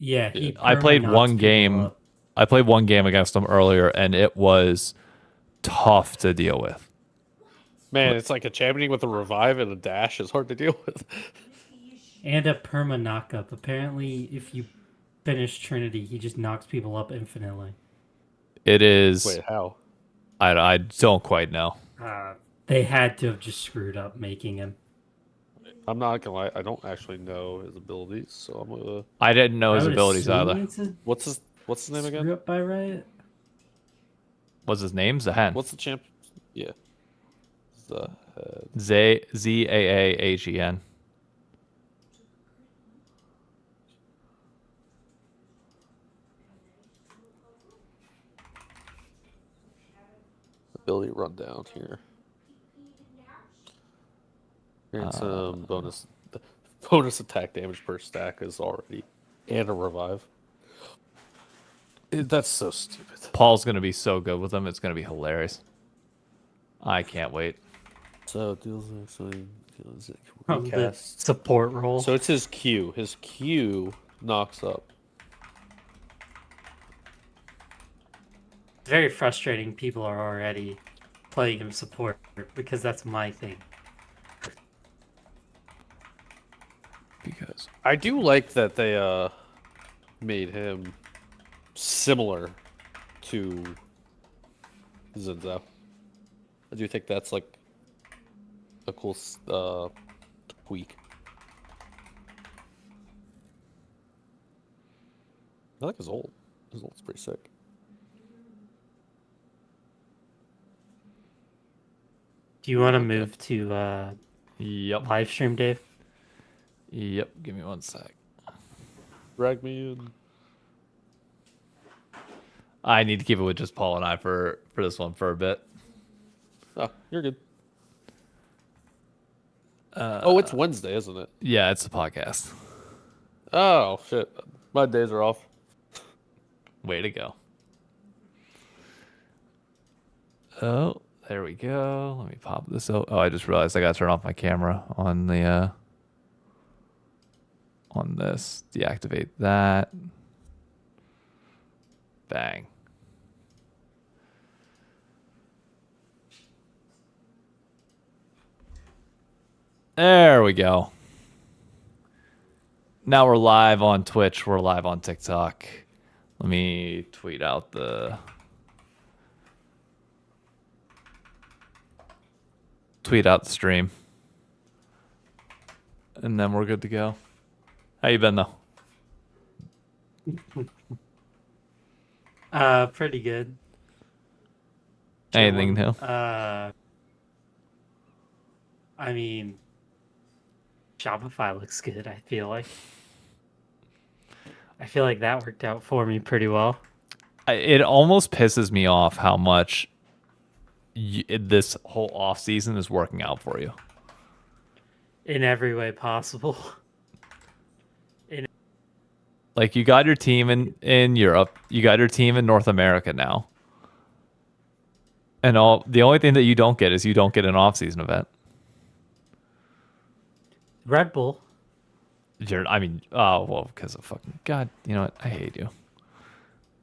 Yeah, he I perma played knocks one people game. up. I played one game against him earlier, and it was tough to deal with. Man, it's like a championing with a revive and a dash is hard to deal with. And a perma knockup. Apparently, if you finish Trinity, he just knocks people up infinitely. It is. Wait, how? I don't quite know. Uh, they had to have just screwed up making him. I'm not gonna lie, I don't actually know his abilities, so I'm gonna. I didn't know I his would abilities assume either. it's a What's his name again? screw up by Riot. What's his name? Zahen. What's the champ? Yeah. The Zaahen. ability rundown here. And some bonus attack damage per stack is already, and a revive. That's so stupid. Paul's gonna be so good with him. It's gonna be hilarious. I can't wait. So deals actually The support role. So it's his Q. His Q knocks up. It's very frustrating. People are already playing him support because that's my thing. Because I do like that they made him similar to Zinzo. I do think that's like a cool tweak. I like his ult. His ult's pretty sick. Do you want to move to Yep. live stream, Dave? Yep. Give me one sec. Drag me in. I need to keep it with just Paul and I for this one for a bit. Oh, you're good. Oh, it's Wednesday, isn't it? Yeah, it's a podcast. Oh, shit. My days are off. Way to go. Oh, there we go. Let me pop this out. Oh, I just realized I got to turn off my camera on the on this. Deactivate that. Bang. There we go. Now we're live on Twitch. We're live on TikTok. Let me tweet out the stream. And then we're good to go. How you been though? Pretty good. Anything new? I mean, Shopify looks good, I feel like. I feel like that worked out for me pretty well. It almost pisses me off how much this whole off season is working out for you. In every way possible. Like you got your team in Europe, you got your team in North America now. And the only thing that you don't get is you don't get an off season event. Red Bull. Well, because of fucking God, you know what? I hate you.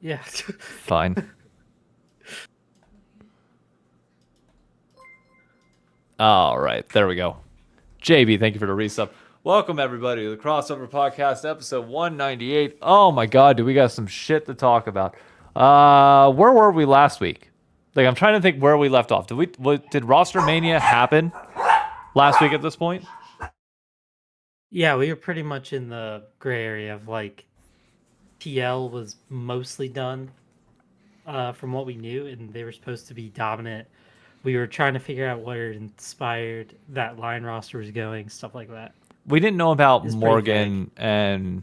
Yeah. Fine. All right, there we go. JB, thank you for the resub. Welcome everybody to the Crossover Podcast, episode 198. Oh my God, do we got some shit to talk about? Where were we last week? Like, I'm trying to think where we left off. Did Roster Mania happen last week at this point? Yeah, we were pretty much in the gray area of like TL was mostly done from what we knew, and they were supposed to be dominant. We were trying to figure out where inspired that line roster was going, stuff like that. We didn't know about It's pretty Morgan and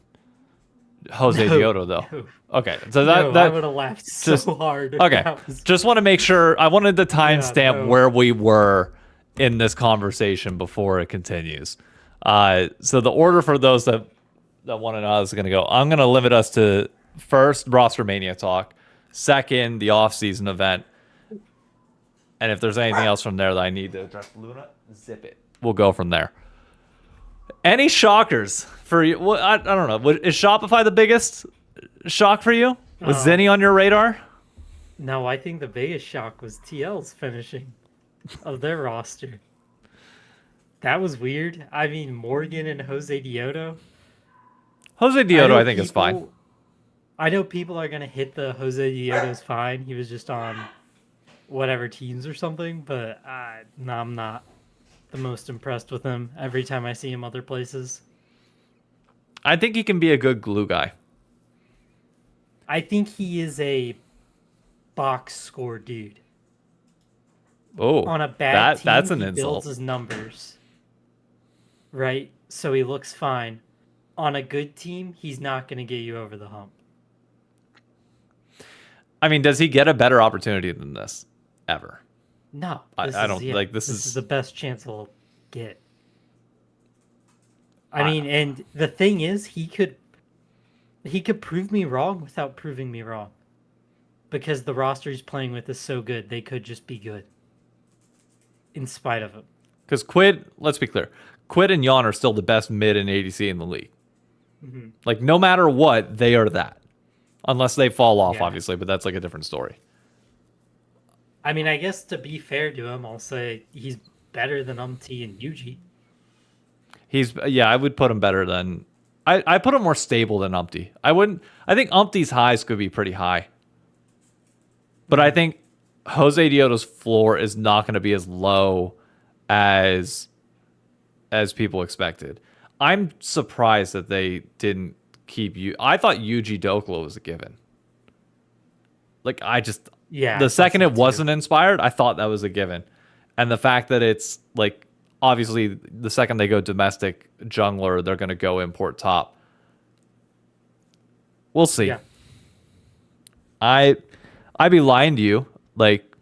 Jose No, Dioto, though. no. Okay, so I that would have laughed just- so hard. if okay. that was- Just want to make sure. I wanted to timestamp no. where we were in this conversation before it continues. So the order for those that want to know how this is going to go, I'm going to limit us to first Roster Mania talk, second the off-season event, and if there's anything else from there that I need to address, Luna, zip it. We'll go from there. Any shockers for you? Well, I don't know. Is Shopify the biggest shock for you? Was Zenny on your radar? No, I think the biggest shock was TL's finishing of their roster. That was weird. I mean, Morgan and Jose Dioto. Jose Dioto, I think, is fine. I know people are going to hit the Jose Dioto's fine. He was just on whatever teams or something, but no, I'm not the most impressed with him every time I see him other places. I think he can be a good glue guy. I think he is a box score dude. Oh, On a bad team, that's an he insult. builds his numbers, right? So he looks fine. On a good team, he's not going to get you over the hump. I mean, does he get a better opportunity than this ever? No, I don't like this is the best chance he'll get. I mean, and the thing is, he could prove me wrong without proving me wrong, because the roster he's playing with is so good. They could just be good, in spite of him. Because Quid, let's be clear, Quid and Yon are still the best mid and ADC in the league. Mm-hmm. Like, no matter what, they are that. Unless they fall off, Yeah. obviously, but that's like a different story. I mean, I guess to be fair to him, I'll say he's better than Umti and Yuji. I would put him better than... I put him more stable than Umpty. I think Umpty's highs could be pretty high. But I think Jose Dioto's floor is not going to be as low as people expected. I'm surprised that they didn't keep you. I thought Yuji Dokla was a given. Like, the second it wasn't inspired, I thought that was a given. And the fact that it's like, obviously, the second they go domestic jungler, they're going to go import top. We'll see. Yeah. I'd be lying to you. Like,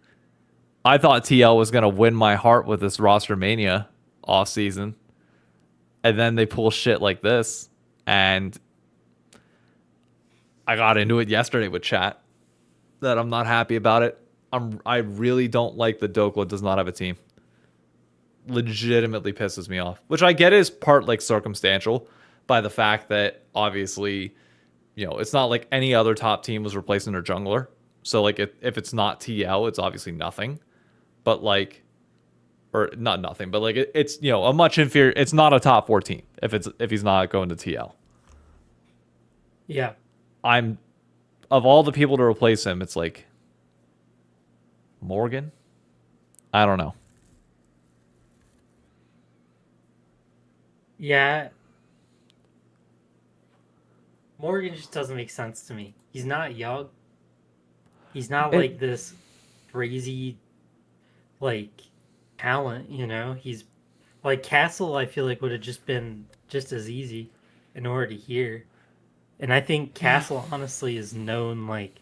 I thought TL was going to win my heart with this roster mania off season. And then they pull shit like this. And I got into it yesterday with chat that I'm not happy about it. I really don't like that Dokla does not have a team. Legitimately pisses me off. Which I get is part like circumstantial by the fact that obviously, it's not like any other top team was replacing their jungler. So like if it's not TL, it's obviously nothing. But like, or not nothing, but like it's a much inferior. It's not a top 4 team if he's not going to TL. Yeah. Of all the people to replace him, it's like Morgan. I don't know. Yeah. Morgan just doesn't make sense to me. He's not young. He's not like this crazy, like, talent, He's like Castle, I feel like would have just been just as easy in order to hear. And I think Castle honestly is known like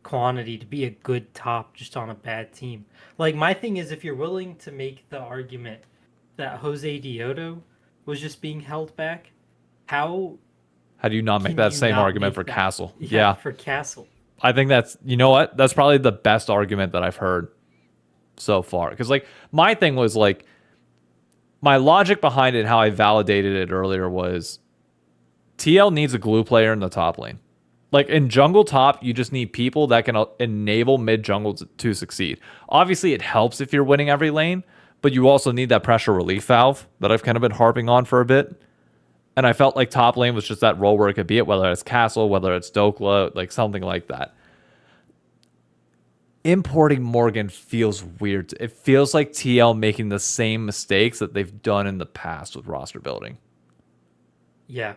quantity to be a good top just on a bad team. Like my thing is if you're willing to make the argument that Jose Dioto was just being held back, how do you not make that same argument for Castle? Yeah, for Castle. I think that's, that's probably the best argument that I've heard so far. Because, like, my thing was, like, my logic behind it, how I validated it earlier was TL needs a glue player in the top lane. Like, in jungle top, you just need people that can enable mid jungle to succeed. Obviously, it helps if you're winning every lane, but you also need that pressure relief valve that I've kind of been harping on for a bit. And I felt like top lane was just that role where it could be it, whether it's Castle, whether it's Dokla, like something like that. Importing Morgan feels weird. It feels like TL making the same mistakes that they've done in the past with roster building. Yeah.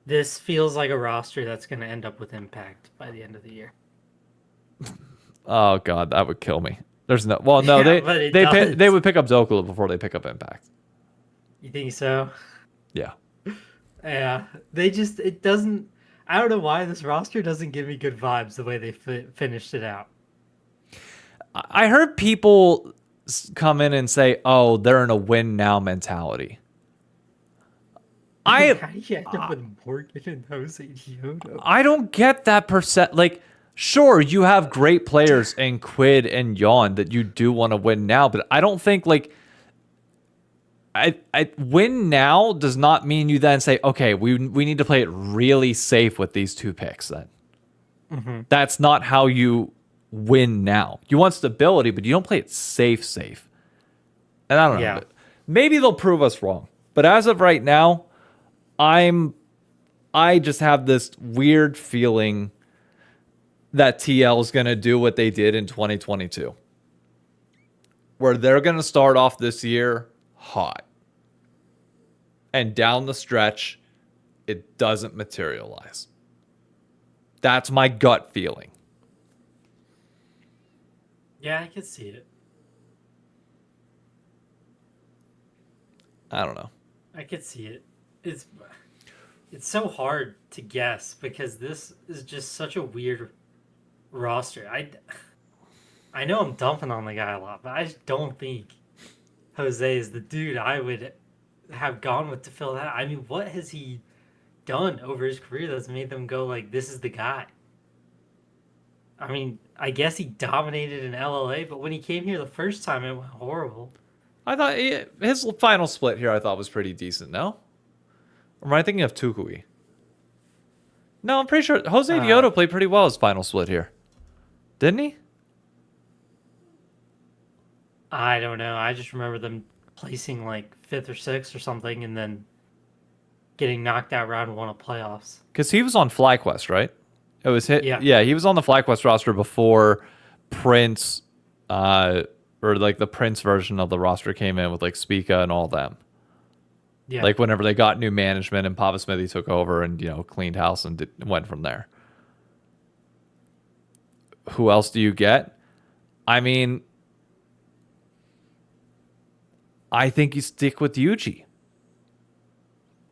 This feels like a roster that's going to end up with Impact by the end of the year. Oh, God, that would kill me. There's no... Well, no, yeah, they would pick up Dokla before they pick up Impact. You think so? Yeah. Yeah. It doesn't... I don't know why this roster doesn't give me good vibes the way they finished it out. I heard people come in and say, oh, they're in a win now mentality. How do you end up with Morgan and Jose Dioto? I don't get that percent. Like, sure, you have great players in Quid and Yawn that you do want to win now, but I don't think, like, I win now does not mean you then say, okay, we need to play it really safe with these 2 picks then. Mm-hmm. That's not how you win now. You want stability, but you don't play it safe. And I don't know. Yeah. But maybe they'll prove us wrong. But as of right now, I just have this weird feeling that TL is going to do what they did in 2022. Where they're going to start off this year hot. And down the stretch, it doesn't materialize. That's my gut feeling. Yeah, I could see it. I don't know. I could see it. It's so hard to guess because this is just such a weird roster. I know I'm dumping on the guy a lot, but I just don't think Jose is the dude I would have gone with to fill that. I mean, what has he done over his career that's made them go like, this is the guy? I mean, I guess he dominated in LLA, but when he came here the first time, it went horrible. I thought his final split here I thought was pretty decent, no? Or am I thinking of Tukui? No, I'm pretty sure Jose Dioto played pretty well his final split here. Didn't he? I don't know. I just remember them placing like 5th or 6th or something and then getting knocked out round 1 of playoffs. Because he was on FlyQuest, right? It was hit. Yeah. Yeah, he was on the FlyQuest roster before Prince, or like the Prince version of the roster came in with like Spica and all them. Yeah. Like whenever they got new management and Papa Smithy took over and cleaned house and went from there. Who else do you get? I mean, I think you stick with Yuji.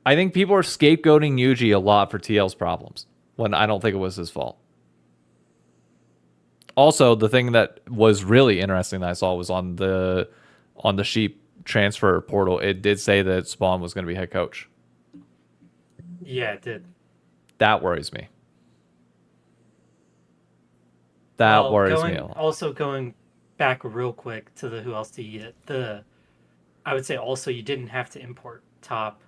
I think people are scapegoating Yuji a lot for TL's problems when I don't think it was his fault. Also, the thing that was really interesting that I saw was on the Sheep transfer portal. It did say that Spawn was going to be head coach. Yeah, it did. That worries me. That worries me a lot. Also, going back real quick to the who else do you get? I would say also you didn't have to import top.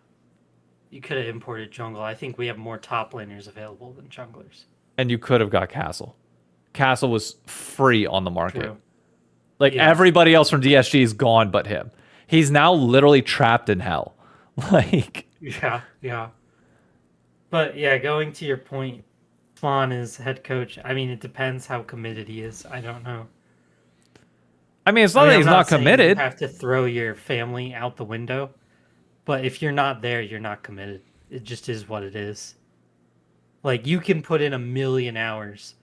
You could have imported jungle. I think we have more top laners available than junglers. And you could have got Castle. Castle was free on the market. True. Like Yeah. everybody else from DSG is gone but him. He's now literally trapped in hell. Like, Yeah. But yeah, going to your point, Spawn is head coach. I mean, it depends how committed he is. I don't know. I mean, it's not that he's not saying committed. You have to throw your family out the window, but if you're not there, you're not committed. It just is what it is. Like, you can put in 1,000,000 hours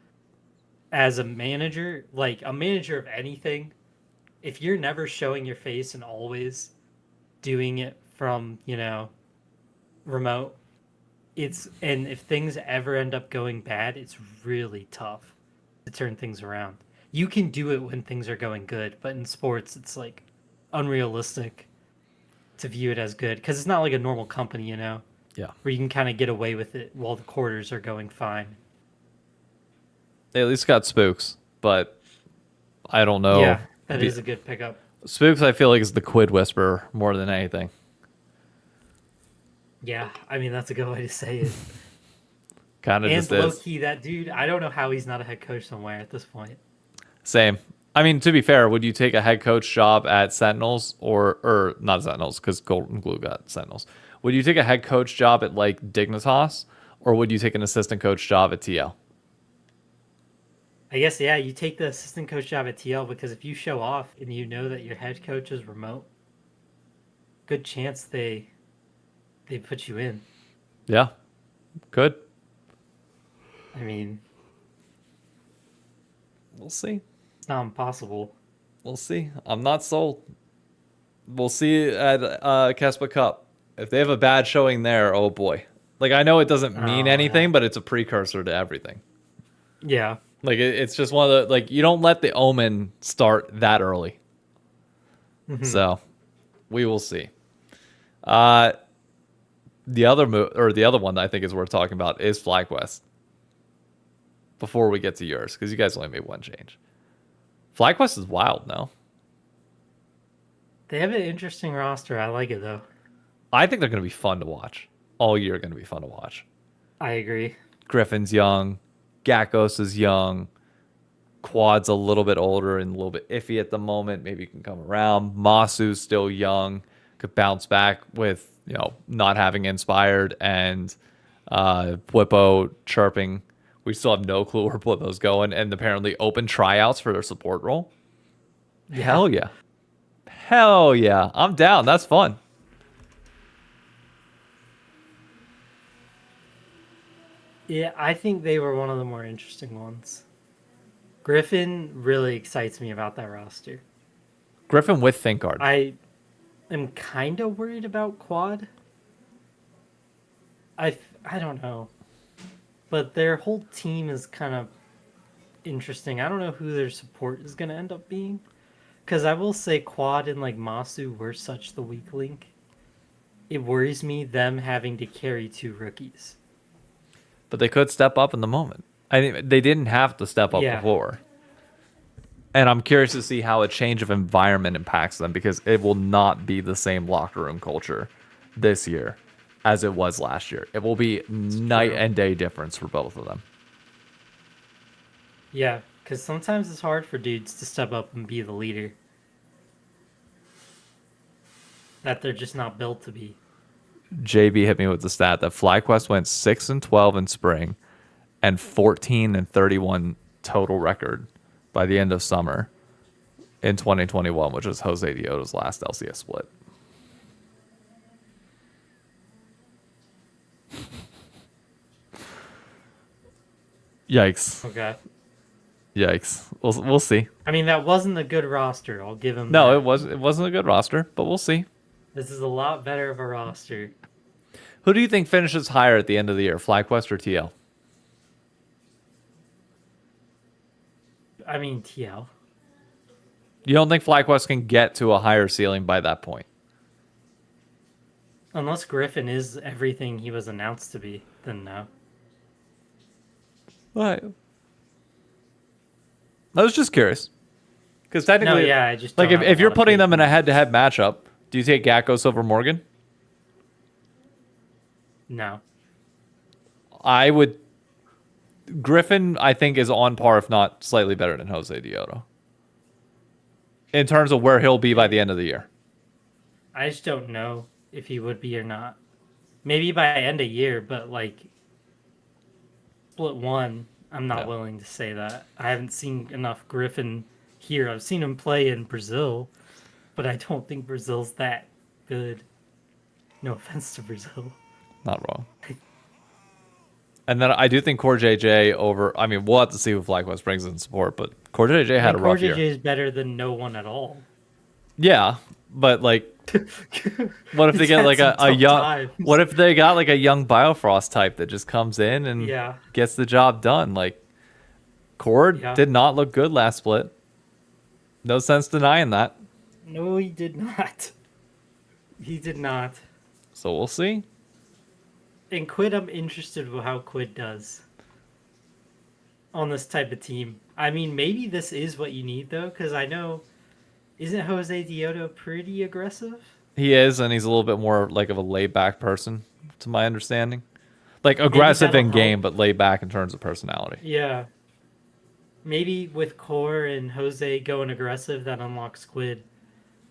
as a manager, like a manager of anything. If you're never showing your face and always doing it from, remote, and if things ever end up going bad, it's really tough to turn things around. You can do it when things are going good, but in sports, it's like unrealistic to view it as good because it's not like a normal company, Yeah. where you can kind of get away with it while the quarters are going fine. They at least got Spooks, but I don't know. Yeah, that is a good pickup. Spooks, I feel like, is the Quid Whisperer more than anything. Yeah, I mean, that's a good way to say it. Kind of And just is. low-key, that dude, I don't know how he's not a head coach somewhere at this point. Same. I mean, to be fair, would you take a head coach job at Sentinels or not Sentinels because Golden Glue got Sentinels? Would you take a head coach job at like Dignitas or would you take an assistant coach job at TL? I guess, yeah, you take the assistant coach job at TL because if you show off and you know that your head coach is remote, good chance they put you in. Yeah. Good. I mean, We'll see. it's not impossible. We'll see. I'm not sold. We'll see at Kespa Cup. If they have a bad showing there, oh boy. Like, I know it doesn't mean anything, but it's a precursor to everything. Yeah. Like, it's just one of the, like, you don't let the omen start that early. So, we will see. The other one that I think is worth talking about is FlyQuest. Before we get to yours, because you guys only made one change. FlyQuest is wild, no? They have an interesting roster. I like it though. I think they're going to be fun to watch. All year going to be fun to watch. I agree. Griffin's young. Gackos is young. Quad's a little bit older and a little bit iffy at the moment. Maybe he can come around. Masu's still young. Could bounce back with, not having inspired and Blippo chirping. We still have no clue where Blippo's going, and apparently open tryouts for their support role. Yeah. Hell yeah. Hell yeah. I'm down. That's fun. Yeah, I think they were one of the more interesting ones. Griffin really excites me about that roster. Griffin with Thinkard. I am kind of worried about Quad. I don't know. But their whole team is kind of interesting. I don't know who their support is going to end up being. Because I will say Quad and like Masu were such the weak link. It worries me them having to carry two rookies. But they could step up in the moment. I think they didn't have to step up before. And I'm curious to see how a change of environment impacts them, because it will not be the same locker room culture this year as it was last year. It will be night and day difference for both of them. Yeah, because sometimes it's hard for dudes to step up and be the leader that they're just not built to be. JB hit me with the stat that FlyQuest went 6-12 in spring and 14-31 total record by the end of summer in 2021, which was Jose Dioto's last LCS split. Yikes. Okay. Yikes. We'll see. I mean, that wasn't a good roster. I'll give him No, that. it wasn't a good roster, but we'll see. This is a lot better of a roster. Who do you think finishes higher at the end of the year, FlyQuest or TL? I mean, TL. You don't think FlyQuest can get to a higher ceiling by that point? Unless Griffin is everything he was announced to be, then no. What? I was just curious. Because technically, No, yeah, I just like don't have if a you're lot of putting faith them in in a head-to-head matchup, do you take Gackos over Morgan? No. I would. Griffin, I think, is on par, if not slightly better than Jose Dioto. In terms of where he'll be by the end of the year. I just don't know if he would be or not. Maybe by end of year, but like split one, I'm not willing to say that. I haven't seen enough Griffin here. I've seen him play in Brazil, but I don't think Brazil's that good. No offense to Brazil. Not wrong. And then I do think Core JJ over. I mean, we'll have to see who FlyQuest brings in support, but Core JJ had a rough year. Core JJ is better than no one at all. Yeah, but like, what if they get like a young? Times. What if they got like a young Biofrost type that just comes in and gets the job done? Like, Core did not look good last split. No sense denying that. No, he did not. He did not. So we'll see. And Quid, I'm interested in how Quid does on this type of team. I mean, maybe this is what you need, though, because I know, isn't Jose Dioto pretty aggressive? He is, and he's a little bit more like of a laid-back person, to my understanding. Like, aggressive in game, but laid back in terms of personality. Yeah. Maybe with Core and Jose going aggressive, that unlocks Quid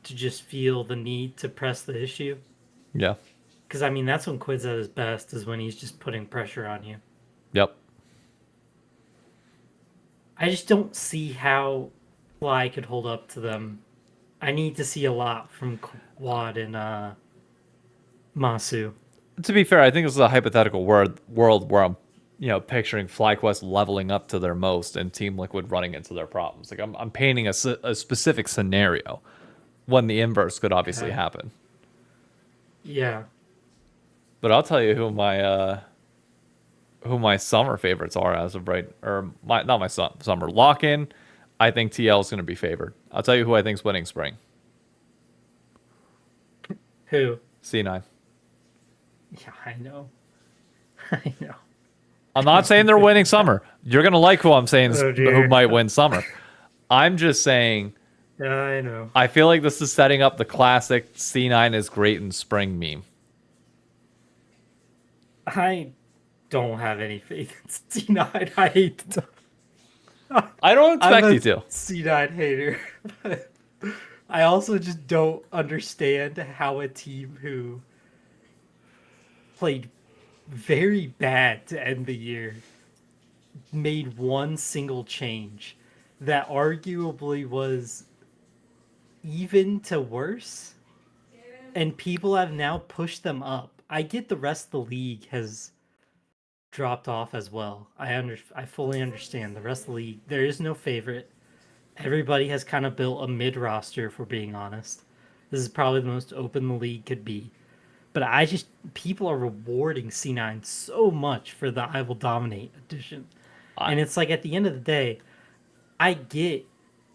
to just feel the need to press the issue. Yeah. Because, I mean, that's when Quid's at his best, is when he's just putting pressure on you. Yep. I just don't see how Fly could hold up to them. I need to see a lot from Quad and Masu. To be fair, I think this is a hypothetical world where I'm, picturing FlyQuest leveling up to their most and Team Liquid running into their problems. Like I'm painting a specific scenario when the inverse could obviously happen. Yeah. But I'll tell you who my summer favorites are as of right, or not my summer lock-in. I think TL is going to be favored. I'll tell you who I think is winning spring. Who? C9. Yeah, I know. I know. I'm not saying they're winning summer. You're going to like who I'm saying who might win summer. I'm just saying I know. I feel like this is setting up the classic C9 is great in spring meme. I don't have any faith in C9. I hate the I don't I'm expect a you to. C9 hater. But I also just don't understand how a team who played very bad to end the year made one single change that arguably was even to worse, and people have now pushed them up. I get the rest of the league has dropped off as well. I fully understand the rest of the league. There is no favorite. Everybody has kind of built a mid roster, if we're being honest. This is probably the most open the league could be. But I just people are rewarding C9 so much for the I will dominate edition. I, And it's like at the end of the day, I get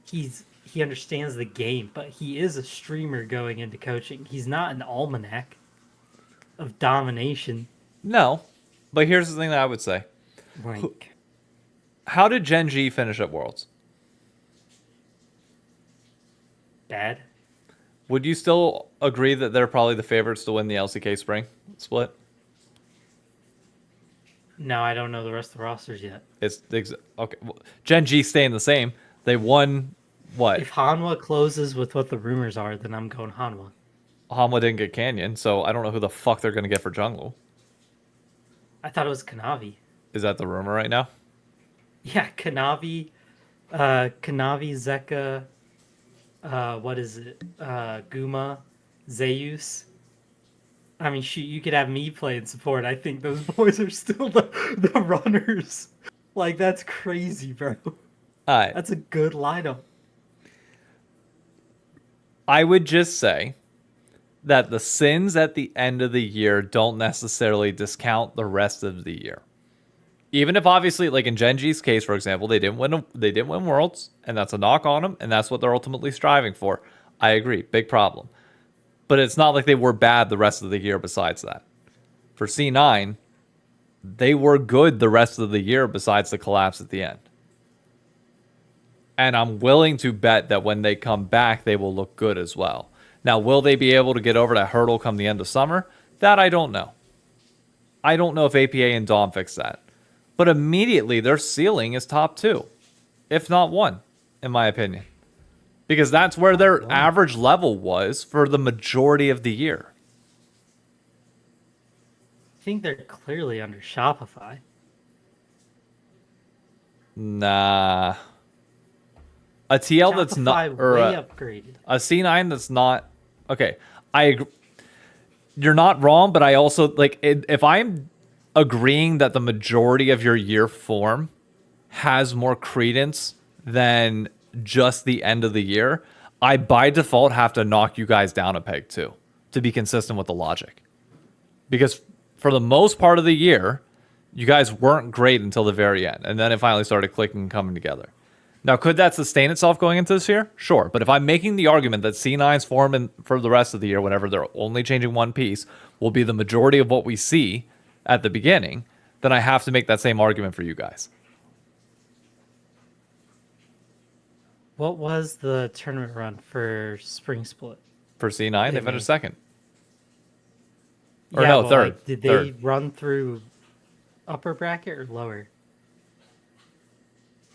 he understands the game, but he is a streamer going into coaching. He's not an almanac of domination. no, but here's the thing that I would say. Like How did Gen G finish at Worlds? bad. Would you still agree that they're probably the favorites to win the LCK Spring split? No, I don't know the rest of the rosters yet. Okay. Well, Gen G staying the same. They won what? If Hanwha closes with what the rumors are, then I'm going Hanwha. Hanwha didn't get Canyon, so I don't know who the fuck they're gonna get for Junglu. I thought it was Kanavi. Is that the rumor right now? Yeah, Kanavi, Zeka, what is it? Guma, Zeus. I mean, shoot, you could have me playing support. I think those boys are still the runners. Like, that's crazy, bro. Alright. That's a good lineup. I would just say that the sins at the end of the year don't necessarily discount the rest of the year. Even if obviously, like in Gen G's case, for example, they didn't win Worlds, and that's a knock on them, and that's what they're ultimately striving for. I agree, big problem. But it's not like they were bad the rest of the year besides that. For C9, they were good the rest of the year besides the collapse at the end. And I'm willing to bet that when they come back, they will look good as well. Now, will they be able to get over that hurdle come the end of summer? That I don't know. I don't know if APA and Dom fix that. But immediately, their ceiling is top 2, if not 1, in my opinion. Because that's where their average level was for the majority of the year. I think they're clearly under Shopify. Nah. A TL that's not... Shopify Or way a upgraded. C9 that's not... Okay, I agree. You're not wrong, but I also... like if I'm agreeing that the majority of your year form has more credence than just the end of the year, I by default have to knock you guys down a peg too, to be consistent with the logic. Because for the most part of the year, you guys weren't great until the very end, and then it finally started clicking and coming together. Now, could that sustain itself going into this year? Sure, but if I'm making the argument that C9's form for the rest of the year, whenever they're only changing one piece, will be the majority of what we see at the beginning, then I have to make that same argument for you guys. What was the tournament run for Spring Split? For C9, they finished second. Or Yeah, no, but, third. like, did they Third. run through upper bracket or lower?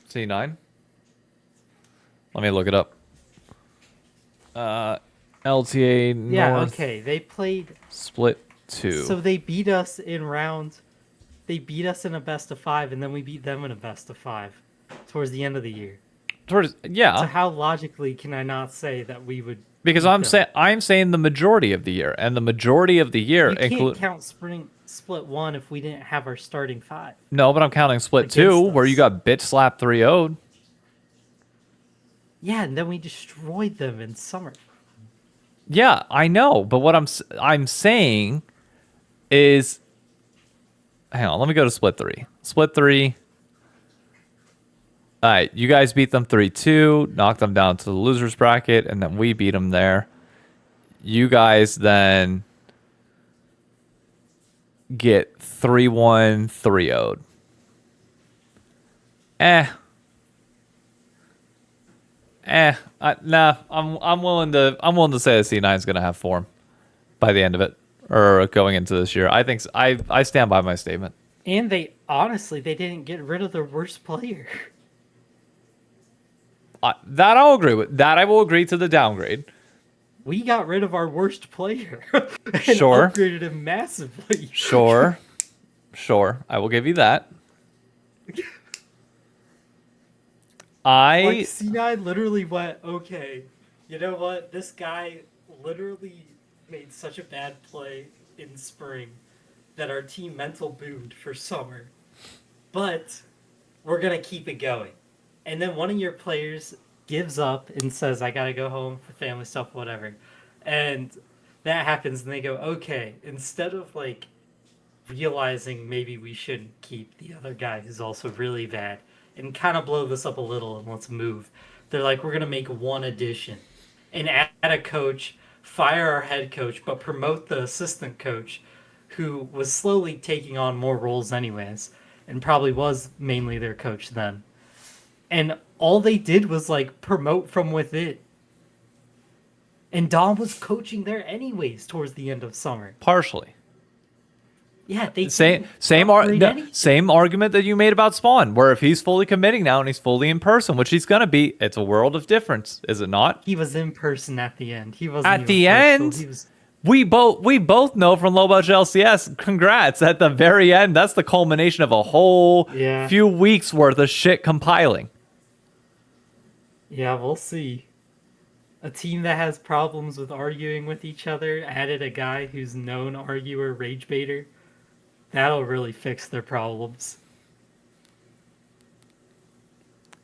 C9? Let me look it up. LTA North Yeah, okay. They played. Split 2. So they beat us in round. They beat us in a best of 5, and then we beat them in a best of 5 towards the end of the year. Yeah. So how logically can I not say that we would? Because I'm saying the majority of the year, and the majority of the year You can't count Spring Split 1 if we didn't have our starting 5. No, but I'm counting Split Against 2, where us. you got bitch slap 3-0'd. Yeah, and then we destroyed them in summer. Yeah, I know, but what I'm saying is, hang on, let me go to Split 3. Split 3. All right, you guys beat them 3-2, knocked them down to the losers bracket, and then we beat them there. You guys then get 3-1, 3-0'd. Nah. I'm willing to say the C9 is gonna have form by the end of it or going into this year. I think I stand by my statement. And they didn't get rid of their worst player. That I'll agree with. That I will agree to the downgrade. We got rid of our worst player and Sure. upgraded him massively. Sure. I will give you that. Like C9 literally went, okay, you know what? This guy literally made such a bad play in spring that our team mental boomed for summer. But we're gonna keep it going. And then one of your players gives up and says, I gotta go home for family stuff, whatever. And that happens and they go, okay, instead of like realizing maybe we shouldn't keep the other guy who's also really bad and kind of blow this up a little and let's move. They're like, we're going to make one addition and add a coach, fire our head coach, but promote the assistant coach who was slowly taking on more roles anyways and probably was mainly their coach then. And all they did was like promote from within. And Dom was coaching there anyways towards the end of summer. Partially. Yeah, they Same anything. same argument that you made about Spawn, where if he's fully committing now and he's fully in person, which he's gonna be, it's a world of difference, is it not? He was in person at the end. He wasn't At even the virtual. end, He was we both know from low budget LCS. Congrats at the very end. That's the culmination of a whole few weeks worth of shit compiling. Yeah, we'll see. A team that has problems with arguing with each other added a guy who's known arguer, rage baiter. That'll really fix their problems.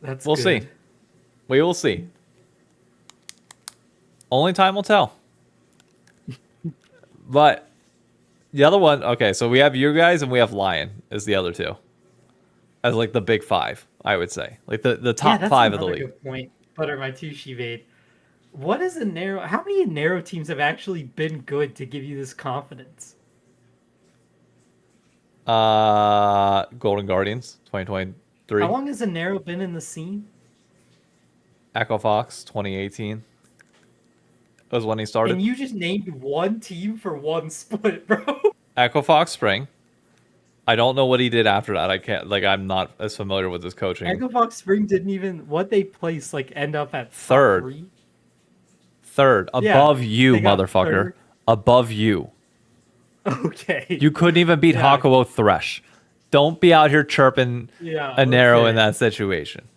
We'll see. We will see. Only time will tell. But the other one, okay, so we have you guys and we have Lion as the other two. As like the big five, I would say. Like the top five of the league. Good point. Butter my two she made. What is a narrow? How many narrow teams have actually been good to give you this confidence? Golden Guardians 2023. How long has a narrow been in the scene? Echo Fox 2018 was when he started. And you just named one team for one split, bro. Echo Fox Spring. I don't know what he did after that. I can't, like, I'm not as familiar with his coaching. Echo Fox Spring didn't even, what they placed, like, end up at third. Top 3? Third. Above you, motherfucker. Third. Above you. Okay. You couldn't even beat Hakuo Thresh. Don't be out here chirping a narrow in that situation.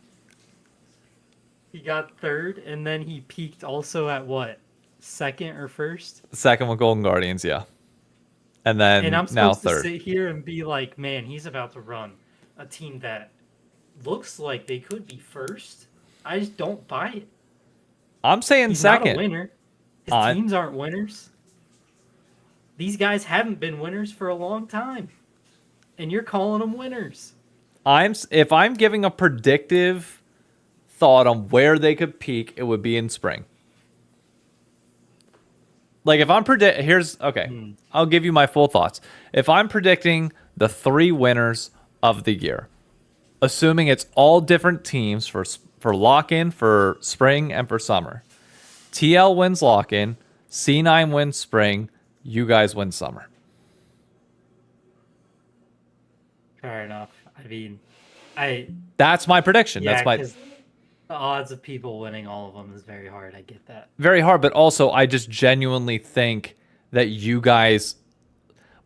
He got third, and then he peaked also at what? Second or first? Second with Golden Guardians, yeah. And then and I'm now supposed third. To sit here and be like, man, he's about to run a team that looks like they could be first. I just don't buy it. I'm saying he's second. Not a winner. His teams aren't winners. These guys haven't been winners for a long time, and you're calling them winners. If I'm giving a predictive thought on where they could peak, it would be in spring. Like if I'm I'll give you my full thoughts. If I'm predicting the 3 winners of the year, assuming it's all different teams for lock-in, for spring, and for summer. TL wins lock-in, C9 wins spring, you guys win summer. Fair enough. I mean, That's my prediction. Yeah, That's my. The odds of people winning all of them is very hard. I get that. Very hard, but also I just genuinely think that you guys.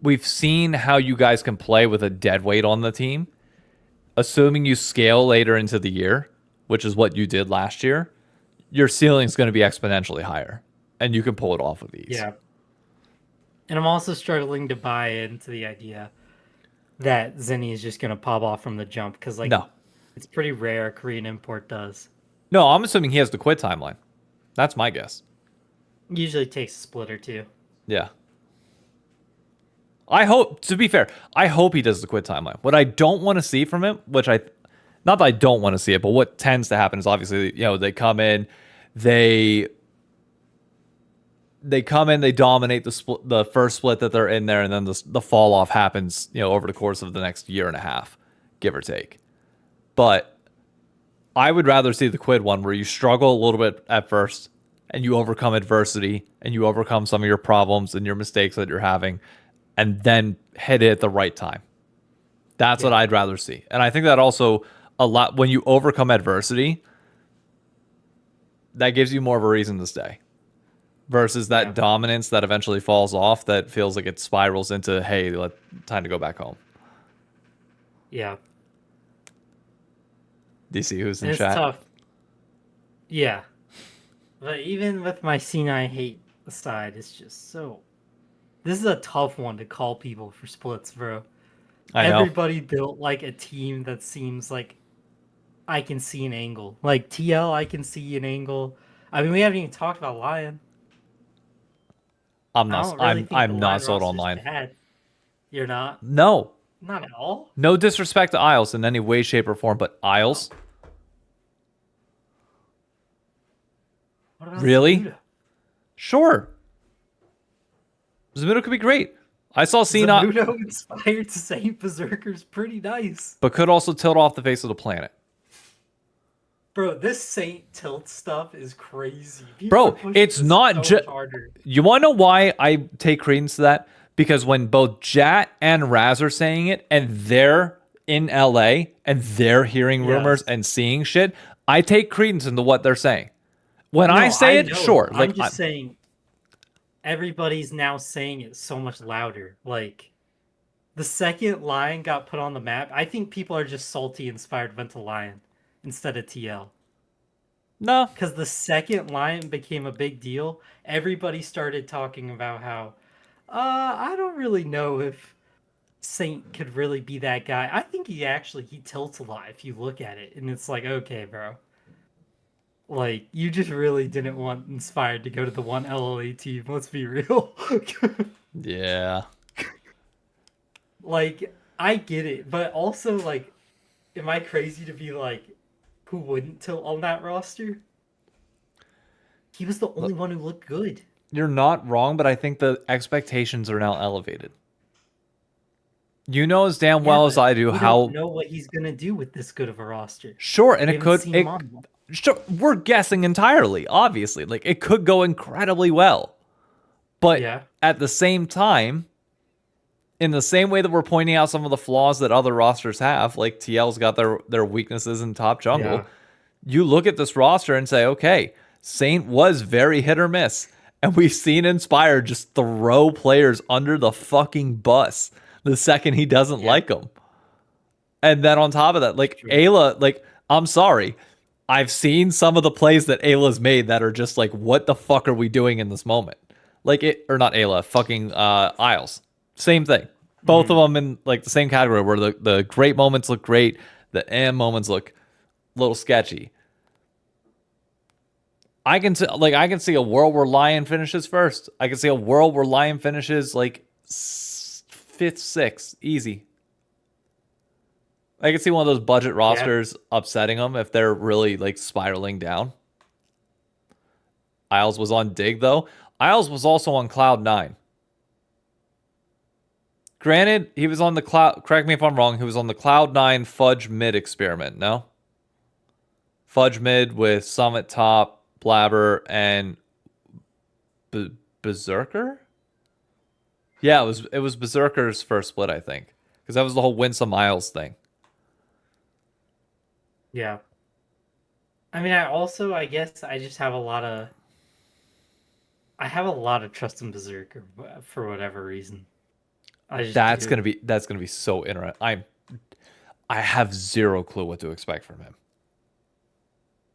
We've seen how you guys can play with a dead weight on the team. Assuming you scale later into the year, which is what you did last year, your ceiling is going to be exponentially higher, and you can pull it off of these. Yeah. And I'm also struggling to buy into the idea that Zenny is just going to pop off from the jump because, like, no, it's pretty rare Korean import does. No, I'm assuming he has the quit timeline. That's my guess. Usually takes a split or two. Yeah. I hope, to be fair, I hope he does the quit timeline. What I don't want to see from him, not that I don't want to see it, but what tends to happen is obviously, they come in, they dominate the first split that they're in there, and then the fall off happens, over the course of the next year and a half, give or take. But I would rather see the Quid one where you struggle a little bit at first and you overcome adversity and you overcome some of your problems and your mistakes that you're having and then hit it at the right time. That's what I'd rather see. And I think that also a lot when you overcome adversity, that gives you more of a reason to stay versus that dominance that eventually falls off that feels like it spirals into, hey, time to go back home. Yeah. Do you see who's in It's chat? tough. Yeah. But even with my C9 hate aside, it's just so... This is a tough one to call people for splits, bro. I know. Everybody built like a team that seems like I can see an angle. Like TL, I can see an angle. I mean, we haven't even talked about Lion. I'm I not. don't really think the I'm not Lion sold roster's online. bad. You're not? No. Not at all? No disrespect to Isles in any way, shape, or form, but Isles? What about Really? Zamuda? Sure. Zamuda could be great. I saw C9, Zamuda inspired Saint Berserker's pretty nice. but could also tilt off the face of the planet. Bro, this Saint tilt stuff is crazy. People Bro, are pushing it's this not so just... much harder. You want to know why I take credence to that? Because when both Jat and Raz are saying it, and they're in LA, and they're hearing rumors and seeing shit, I take credence into what they're saying. When I say it, know. sure. I'm just saying, everybody's now saying it so much louder. Like, the second Lion got put on the map, I think people are just salty inspired went to Lion instead of TL. No. Because the second Lion became a big deal, everybody started talking about how, I don't really know if Saint could really be that guy. I think he tilts a lot if you look at it. And it's like, okay, bro. Like, you just really didn't want Inspired to go to the one LLA team. Let's be real. Yeah. Like, I get it. But also, like, am I crazy to be like, who wouldn't tilt on that roster? He was the only one who looked good. You're not wrong, but I think the expectations are now elevated. You know as damn well as I do we how... don't know what he's going to do with this good of a roster. Sure, and We it haven't could... seen him on one. Sure, we're guessing entirely, obviously. Like, it could go incredibly well. But at the same time, in the same way that we're pointing out some of the flaws that other rosters have, like TL's got their weaknesses in top jungle, you look at this roster and say, okay, Saint was very hit or miss. And we've seen Inspired just throw players under the fucking bus the second he doesn't like them. And then on top of that, like, Ayla, like, I'm sorry. I've seen some of the plays that Ayla's made that are just like, what the fuck are we doing in this moment? Like, it, or not Ayla, fucking Isles. Same thing. Both of them in like the same category where the great moments look great, the moments look a little sketchy. I can see a world where Lion finishes first. I can see a world where Lion finishes like 5th, 6th, easy. I can see one of those budget rosters upsetting them if they're really like spiraling down. Isles was on Dig though. Isles was also on Cloud9. Granted, he was on the Cloud... Correct me if I'm wrong. He was on the Cloud9 Fudge Mid experiment, no? Fudge Mid with Summit Top, Blabber, and Berserker? Yeah, it was Berserker's first split, I think. Because that was the whole win some miles thing. Yeah. I mean, I guess I just have a lot of... I have a lot of trust in Berserker for whatever reason. That's gonna be so interesting. I have zero clue what to expect from him.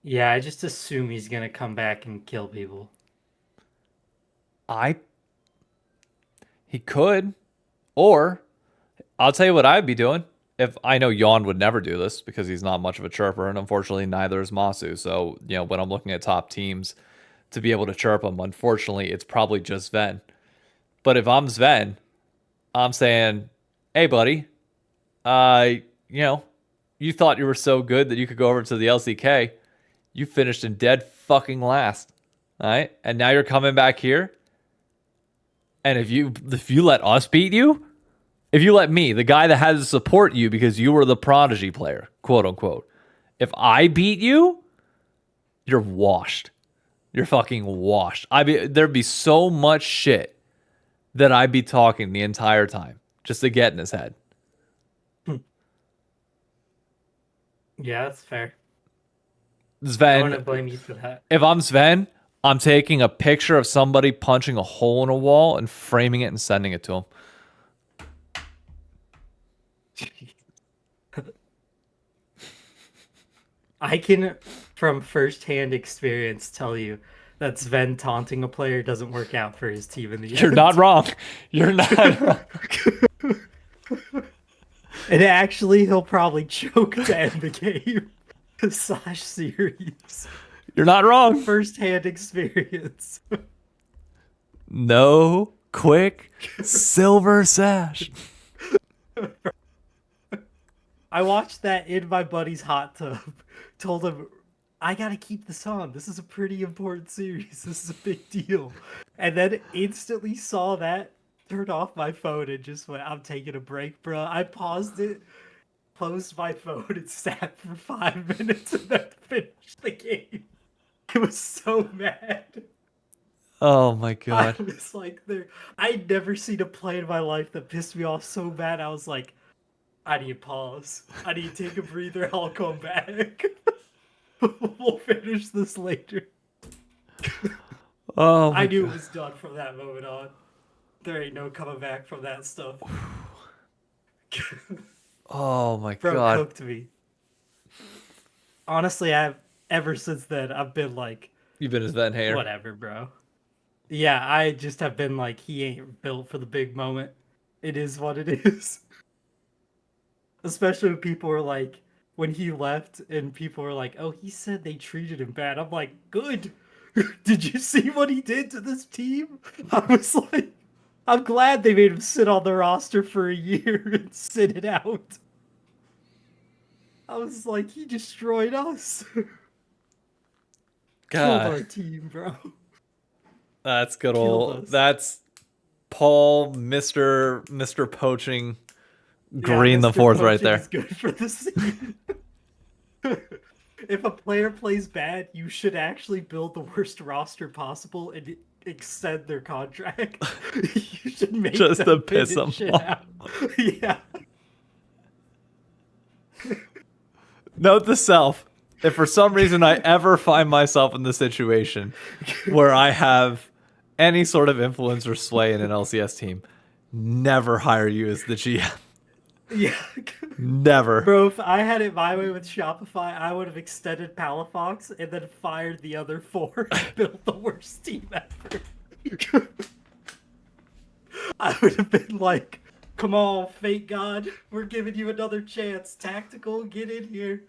Yeah, I just assume he's gonna come back and kill people. He could, or I'll tell you what I'd be doing. If I know Yawn would never do this because he's not much of a chirper, and unfortunately neither is Masu. So when I'm looking at top teams to be able to chirp him, unfortunately it's probably just Sven. But if I'm Sven, I'm saying, hey, buddy, you thought you were so good that you could go over to the LCK. You finished in dead fucking last. All right? And now you're coming back here. And if you let us beat you, if you let me, the guy that had to support you because you were the prodigy player, quote unquote, If I beat you, you're washed. You're fucking washed. There'd be so much shit that I'd be talking the entire time just to get in his head. Yeah, that's fair. I Sven, wouldn't blame you for that. if I'm Sven, I'm taking a picture of somebody punching a hole in a wall and framing it and sending it to him. I can, from firsthand experience, tell you that Sven taunting a player doesn't work out for his team in the end. You're not wrong. You're not wrong. And actually, he'll probably choke to end the game / series. You're not wrong. Firsthand experience. No quick silver sash. I watched that in my buddy's hot tub. Told him, I gotta keep this on. This is a pretty important series. This is a big deal. And then instantly saw that, turned off my phone, and just went, I'm taking a break, bro. I paused it, closed my phone, and sat for 5 minutes, and then finished the game. I was so mad. Oh my god. I was like, I'd never seen a play in my life that pissed me off so bad. I was like, I need to pause. I need to take a breather. I'll come back. We'll finish this later. Oh my I knew god. it was done from that moment on. There ain't no coming back from that stuff. Oh my Bro god. cooked me. Honestly, ever since then, I've been like, You've been his Sven hater. whatever, bro. Yeah, I just have been like, he ain't built for the big moment. It is what it is. Especially when people were like, when he left and people were like, oh, he said they treated him bad. I'm like, good. Did you see what he did to this team? I was like, I'm glad they made him sit on the roster for a year and sit it out. I was like, he destroyed us. Killed our God. team, bro. That's good Killed old. us. That's Paul, Mr. Poaching Green the Mr. fourth right Poaching there. is good for the scene. If a player plays bad, you should actually build the worst roster possible and extend their contract. You should make Just them to piss finish them it off. out. Yeah. Note to self, if for some reason I ever find myself in the situation where I have any sort of influence or sway in an LCS team, never hire you as the GM. Yeah. Never. Bro, if I had it my way with Shopify, I would have extended Palafox and then fired the other 4 and built the worst team ever. I would have been like, come on, Fate God, we're giving you another chance. Tactical, get in here.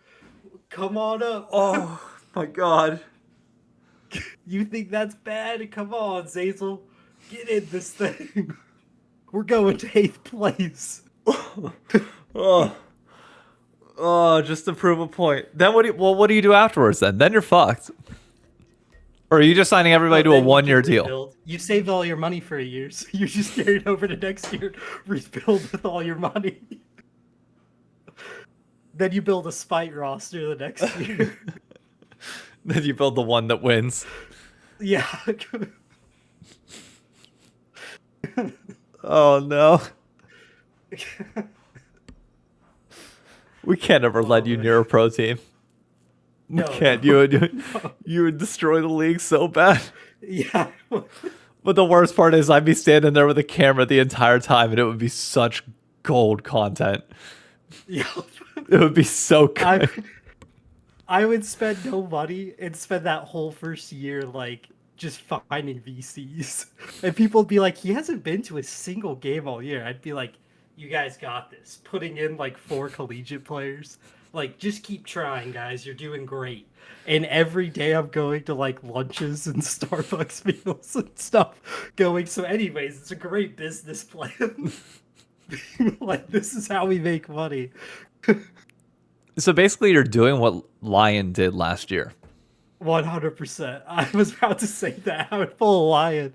Come on up. Oh my god. You think that's bad? Come on, Zazel. Get in this thing. We're going to 8th place. Oh. Oh, just to prove a point. Then what do you do afterwards then? Then you're fucked. Or are you just signing everybody to a Then you 1-year can deal? rebuild. You saved all your money for a year, so you just carried over to next year, rebuild with all your money. Then you build a spite roster the next year. Then you build the one that wins. Yeah. Oh no. We can't ever let you man. near a pro team. We No, can't. no, You would destroy the league so bad. Yeah. But the worst part is I'd be standing there with a camera the entire time and it would be such gold content. Yeah. It would be so good. I would spend no money and spend that whole first year like just finding VCs. And people would be like, he hasn't been to a single game all year. I'd be like, you guys got this. Putting in like 4 collegiate players. Like, just keep trying, guys. You're doing great. And every day I'm going to like lunches and Starbucks meals and stuff going. So anyways, it's a great business plan. Like, this is how we make money. So basically you're doing what Lion did last year. 100%. I was about to say that. I would pull a Lion.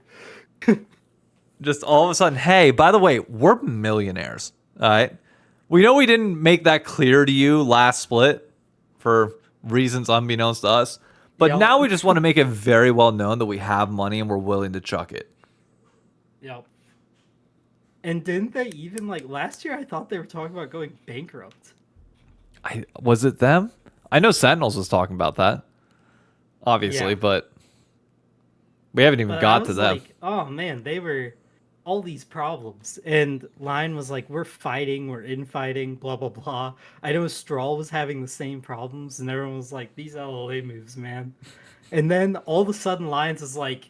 Just all of a sudden, hey, by the way, we're millionaires. All right. We know we didn't make that clear to you last split for reasons unbeknownst to us. But Yep. now we just want to make it very well known that we have money and we're willing to chuck it. Yep. And didn't they even like last year? I thought they were talking about going bankrupt. Was it them? I know Sentinels was talking about that, obviously, Yeah. but we haven't even But I got to was them. like, oh man, they were all these problems. And Lion was like, we're fighting, we're infighting, blah blah blah. I know Stroll was having the same problems, and everyone was like, these LLA moves, man. And then all of a sudden, Lions is like,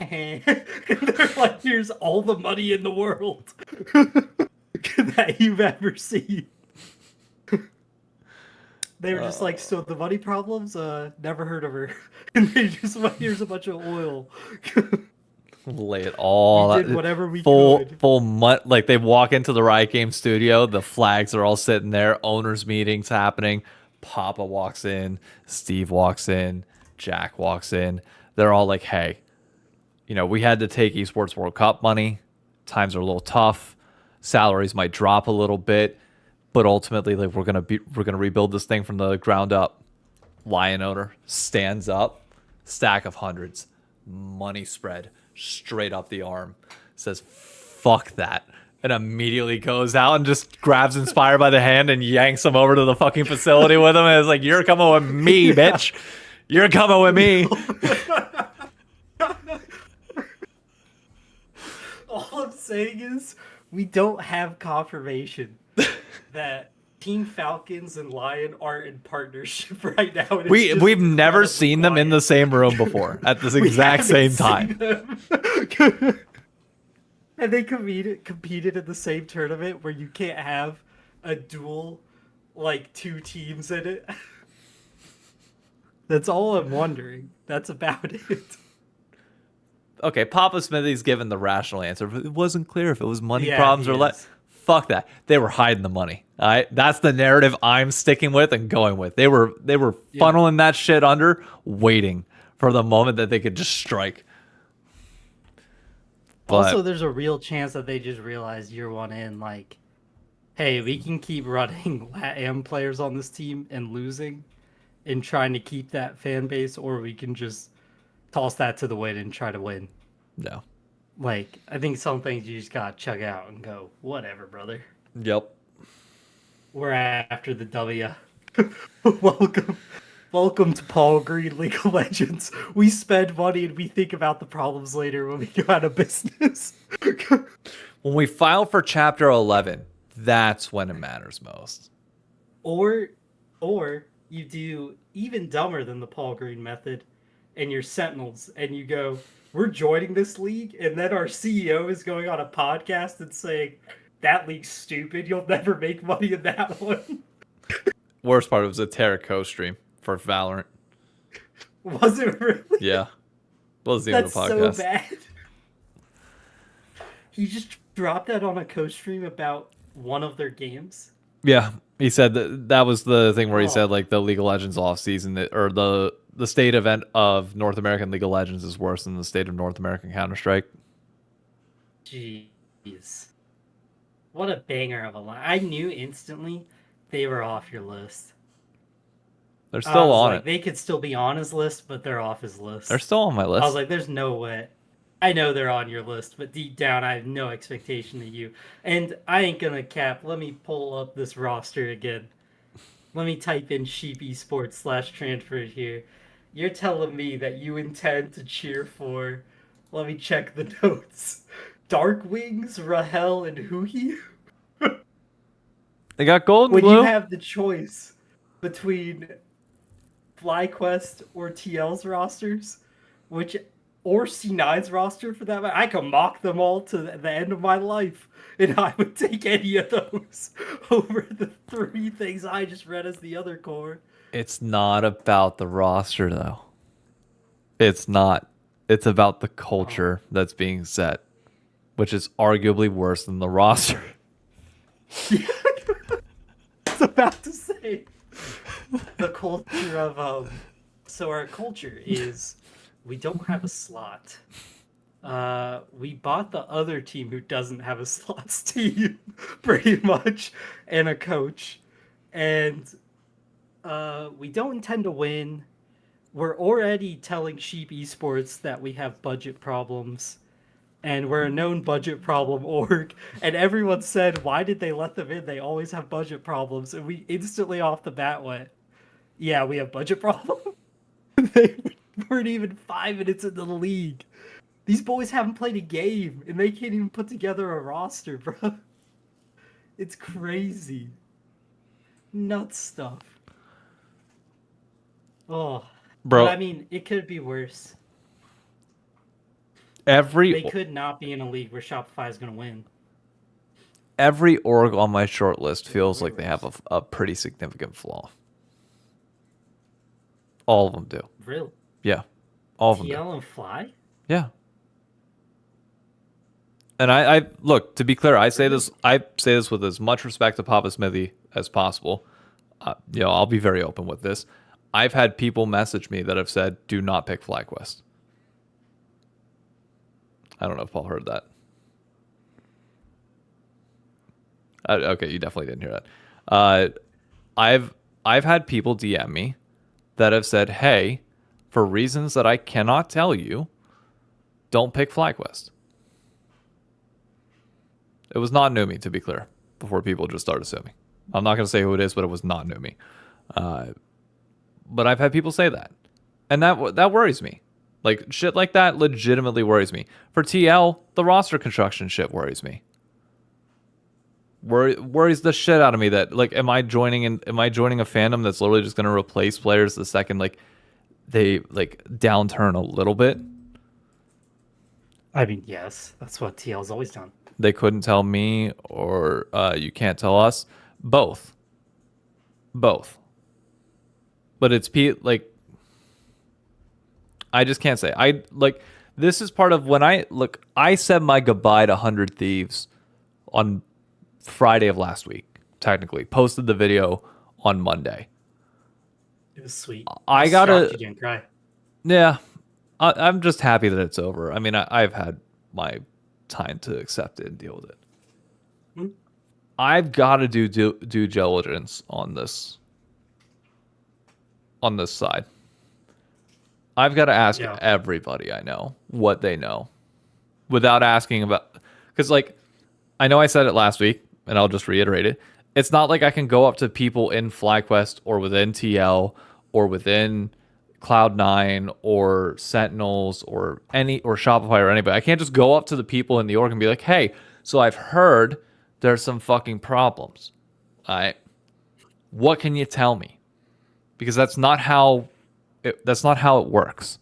and they're like, here's all the money in the world that you've ever seen. They were just like, so the money problems, never heard of her. And they just went, here's a bunch of oil. Lay it all We out. did whatever we full could. full like they walk into the Riot Game studio, the flags are all sitting there, owners meetings happening. Papa walks in, Steve walks in, Jack walks in. They're all like, hey, we had to take Esports World Cup money. Times are a little tough. Salaries might drop a little bit, but ultimately, like we're gonna rebuild this thing from the ground up. Lion owner stands up, stack of hundreds, money spread straight up the arm, says, "Fuck that," and immediately goes out and just grabs Inspire by the hand and yanks him over to the fucking facility with him. And it's like, "You're coming with me, bitch. You're coming with me." All I'm saying is we don't have confirmation that Team Falcons and Lion are in partnership right now. And it's just We've never incredibly seen them in the quiet. same room before at this We exact same haven't time. seen them. And they competed in the same tournament where you can't have a duel, like 2 teams in it. That's all I'm wondering. That's about it. Okay, Papa Smithy's given the rational answer. But it wasn't clear if it was money Yeah, problems he or is. fuck that. They were hiding the money. All right, that's the narrative I'm sticking with and going with. They were funneling that shit under, waiting for the moment that they could just strike. But Also, there's a real chance that they just realized year one in, like, hey, we can keep running LATAM players on this team and losing and trying to keep that fan base, or we can just toss that to the wind and try to win. no. Like, I think some things you just gotta chug out and go, whatever, brother. Yep. We're after the W. Welcome to Paul Green League of Legends. We spend money and we think about the problems later when we go out of business. When we file for Chapter 11, that's when it matters most. Or you do even dumber than the Paul Green method and you're Sentinels and you go, we're joining this league, and then our CEO is going on a podcast and saying, that league's stupid, you'll never make money in that one. Worst part, it was a Terra co-stream for Valorant. Was it really? Yeah. Wasn't even a That's podcast. so bad. He just dropped that on a co-stream about one of their games. Yeah, he said that was the thing where he Oh. said like the League of Legends off season or the state event of North American League of Legends is worse than the state of North American Counter Strike. Jeez. What a banger of a line. I knew instantly they were off your list. They're I still was on like, it. they could still be on his list, but they're off his list. They're still on my I was list. like, there's no way. I know they're on your list, but deep down, I have no expectation of you. And I ain't gonna cap. Let me pull up this roster again. Let me type in Sheep Esports /transfer here. You're telling me that you intend to cheer for, let me check the notes, Dark Wings, Rahel, and Huhi? They got gold and When blue. you have the choice between FlyQuest or TL's rosters, or C9's roster for that matter, I can mock them all to the end of my life, and I would take any of those over the 3 things I just read as the other core. It's not about the roster though. It's not. It's about the culture that's being set, which is arguably worse than the roster. I was about to say the culture of so our culture is we don't have a slot. We bought the other team who doesn't have a slots team, pretty much, and a coach. And we don't intend to win. We're already telling Sheep Esports that we have budget problems, and we're a known budget problem org. And everyone said, why did they let them in? They always have budget problems. And we instantly off the bat went, yeah, we have budget problems. They weren't even 5 minutes into the league. These boys haven't played a game, and they can't even put together a roster, bro. It's crazy. Nuts stuff. Oh, Bro, but I mean, it could be worse. every They could not be in a league where Shopify is going to win. every org on my short list feels like they have a pretty significant flaw. All of them do. Really? Yeah. All of them do. TL and Fly? Yeah. And I look, to be clear, I say this with as much respect to Papa Smithy as possible. I'll be very open with this. I've had people message me that have said, "Do not pick FlyQuest." I don't know if Paul heard that. Okay, you definitely didn't hear that. I've had people DM me that have said, "Hey, for reasons that I cannot tell you, don't pick FlyQuest." It was not Numi, to be clear, before people just start assuming. I'm not going to say who it is, but it was not Numi. But I've had people say that. And that worries me. Like, shit like that legitimately worries me. For TL, the roster construction shit worries me. Worries the shit out of me that, like, am I joining a fandom that's literally just going to replace players the second, like, they, like, downturn a little bit? I mean, yes. That's what TL's always done. They couldn't tell me, or you can't tell us. Both. But it's like, I just can't say. This is part of when I said my goodbye to 100 Thieves on Friday of last week, technically. Posted the video on Monday. It was sweet. I gotta. You didn't cry. Yeah. I'm just happy that it's over. I mean, I've had my time to accept it and deal with it. I've got to do due diligence on this side. I've got to ask everybody I know what they know without asking about, because, like, I know I said it last week and I'll just reiterate it. It's not like I can go up to people in FlyQuest or within TL or within Cloud9 or Sentinels or Shopify or anybody. I can't just go up to the people in the org and be like, "Hey, so I've heard there's some fucking problems. All right, what can you tell me?" Because that's not how it works.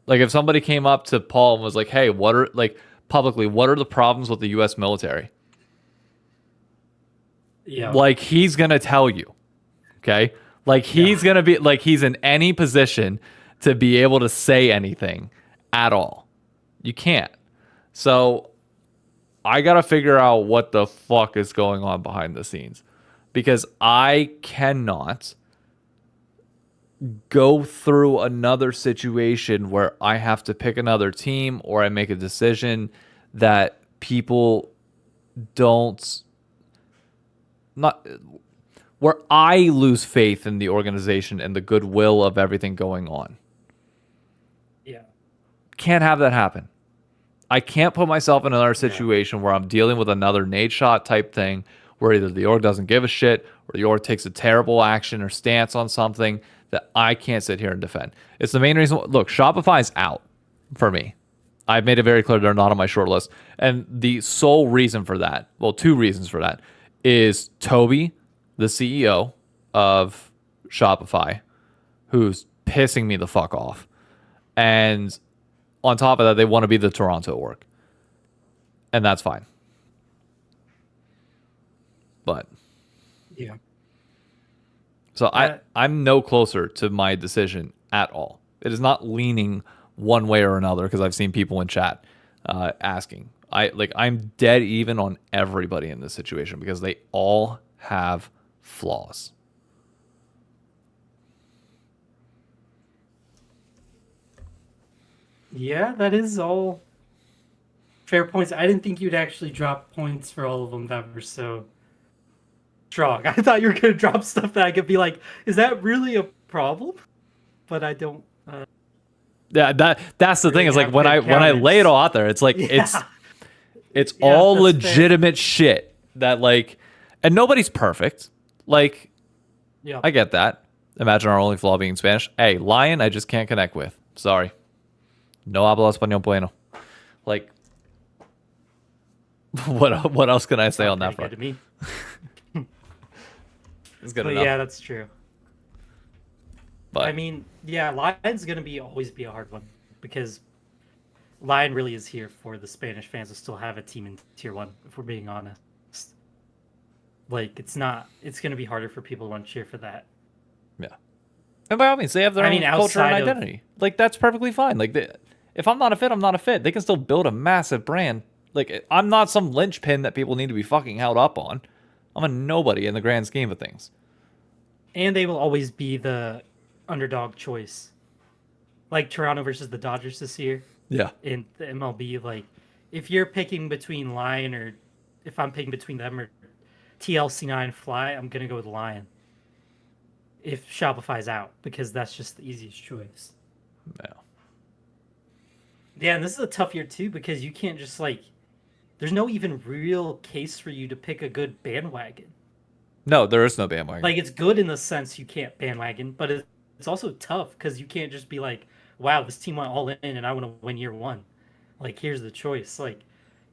Like, if somebody came up to Paul and was like, "Hey, what are the problems with the U.S. military?" Yeah. Like, he's gonna tell you, okay? Like, he's gonna be like, he's in any position to be able to say anything at all. You can't. So I gotta figure out what the fuck is going on behind the scenes, because I cannot go through another situation where I have to pick another team or I make a decision that people don't, not where I lose faith in the organization and the goodwill of everything going on. Yeah. Can't have that happen. I can't put myself in another situation where I'm dealing with another nade shot type thing where either the org doesn't give a shit or the org takes a terrible action or stance on something that I can't sit here and defend. It's the main reason. Look, Shopify's out for me. I've made it very clear they're not on my short list. And the sole reason for that, well, two reasons for that, is Toby, the CEO of Shopify, who's pissing me the fuck off. And on top of that, they want to be the Toronto org. And that's fine. But yeah. So I'm no closer to my decision at all. It is not leaning one way or another, because I've seen people in chat asking. I'm dead even on everybody in this situation because they all have flaws. Yeah, that is all fair points. I didn't think you'd actually drop points for all of them that were so strong. I thought you were gonna drop stuff that I could be like, is that really a problem? But I don't. Yeah, that's the thing. Really Is like have when good I lay it counters. all out there, it's like Yeah, it's yeah, all that's fair. legitimate shit that like, and nobody's perfect. Like, Yeah, I get that. Imagine our only flaw being Spanish. Hey, lion, I just can't connect with. Sorry. No hablo español bueno. Like, what else can I say on that front? good to me. It's good But enough. yeah, that's true. But I mean, yeah, Lion's gonna always be a hard one because Lion really is here for the Spanish fans to still have a team in Tier 1, if we're being honest. Like, it's gonna be harder for people to want to cheer for that. yeah. And by all means, they have their I own mean, culture and outside of- identity. Like, that's perfectly fine. Like, if I'm not a fit, I'm not a fit. They can still build a massive brand. Like, I'm not some linchpin that people need to be fucking held up on. I'm a nobody in the grand scheme of things. And they will always be the underdog choice. Like Toronto versus the Dodgers this year Yeah. in the MLB. Like, if you're picking between Lion or if I'm picking between them or TLC9 Fly, I'm going to go with Lion. If Shopify's out, because that's just the easiest choice. Yeah. Yeah, and this is a tough year too, because you can't just like, there's no even real case for you to pick a good bandwagon. No, there is no bandwagon. Like, it's good in the sense you can't bandwagon, but it's also tough because you can't just be like, wow, this team went all in and I want to win year one. Like, here's the choice. Like,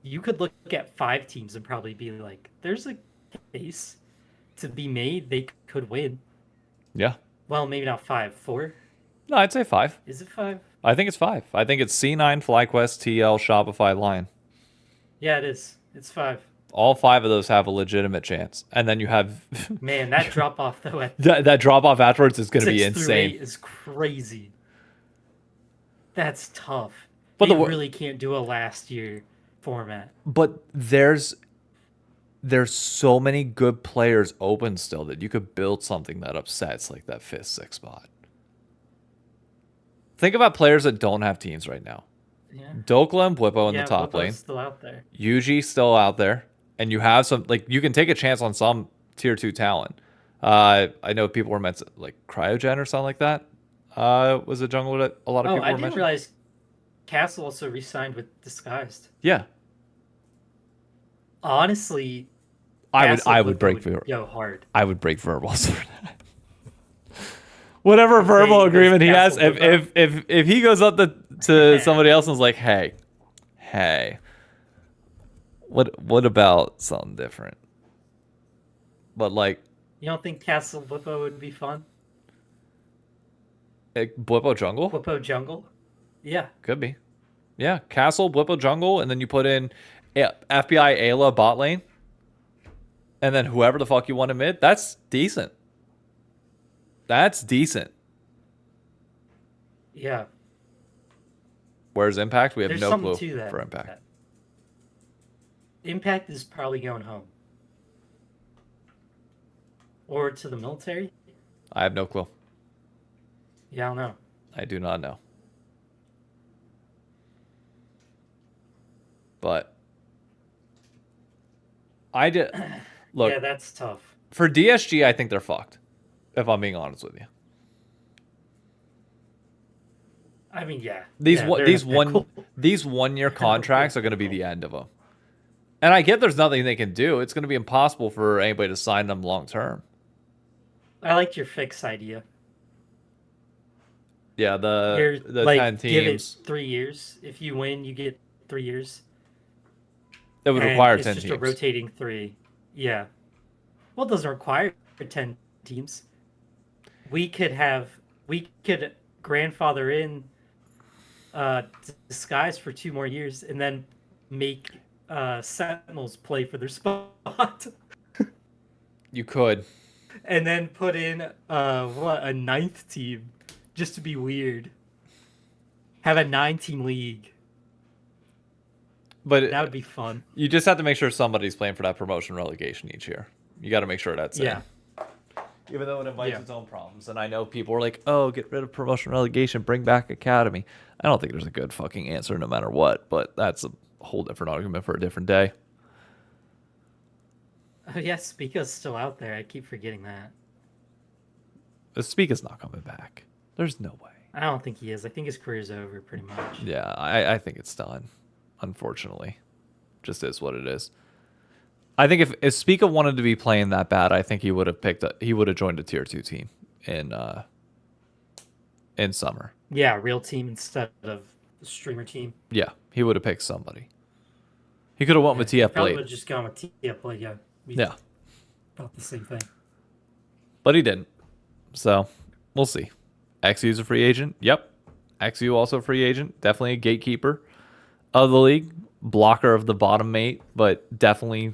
you could look at 5 teams and probably be like, there's a case to be made. They could win. Yeah. Well, maybe not 5, 4. No, I'd say 5. Is it 5? I think it's 5. I think it's C9, FlyQuest, TL, Shopify, Lion. Yeah, it is. It's 5. All 5 of those have a legitimate chance. And then you have Man, that drop off though at that drop off afterwards is going to be 6 through insane. 8 is crazy. That's tough. But They the really can't do a last year format. But there's so many good players open still that you could build something that upsets like that 5th, 6th spot. Think about players that don't have teams right now. Yeah. Dokla and Blippo in Yeah, the top Whipple's lane. still out there. Yuji still out there. And you have some, like, you can take a chance on some tier 2 talent. I know people were meant to, like, Cryogen or something like that. Was a jungle that a lot of Oh, people I were didn't mentioning. realize Castle also re-signed with Disguised. Yeah. Honestly, I Castle would break go hard. I would break verbals for that. Whatever verbal Say, agreement he has, Castle if he goes up to somebody else and is like, hey, what about something different? But like, You don't think Castle Blippo would be fun? Blippo jungle Blippo Jungle? Yeah. could be, yeah. Castle Blippo jungle, and then you put in FBI Ayla bot lane, and then whoever the fuck you want in mid. That's decent. That's decent. Yeah. Where's Impact? We have There's no something clue to that. for Impact. Impact is probably going home. Or to the military? I have no clue. Yeah, I don't know. I do not know. But I did look Yeah, that's tough. for DSG. I think they're fucked. If I'm being honest with you, I mean, yeah. these yeah, one they're cool. these 1 year contracts are going to be the end of them. And I get there's nothing they can do. It's going to be impossible for anybody to sign them long term. I liked your fix idea. Yeah, Here, the like, 10 give it teams. 3 years. If you win, you get 3 years. It would And require it's 10 just teams. a rotating 3. Yeah. Well, it doesn't require 10 teams. We could grandfather in Disguise for 2 more years and then make Sentinels play for their spot. You could. And then put in a 9th team just to be weird. Have a 9-team league. But That would be fun. you just have to make sure somebody's playing for that promotion relegation each year. You got to make sure that's Yeah. Even though it invites Yeah. its own problems. And I know people are like, oh, get rid of promotion relegation, bring back academy. I don't think there's a good fucking answer no matter what, but that's a whole different argument for a different day. Oh yeah, Spica's still out there. I keep forgetting that. Spica's not coming back. There's no way. I don't think he is. I think his career's over pretty much. Yeah, I think it's done. Unfortunately, just is what it is. I think if Spica wanted to be playing that bad, I think he would have he would have joined a tier 2 team in summer. Yeah, real team instead of the streamer team. Yeah, he would have picked somebody. He could have went with TF Probably Blade. would have just gone with TF Blade. Yeah. Yeah, About the same thing. but he didn't. So we'll see. XU's a free agent. Yep. XU also a free agent. Definitely a gatekeeper of the league. Blocker of the bottom 8, but definitely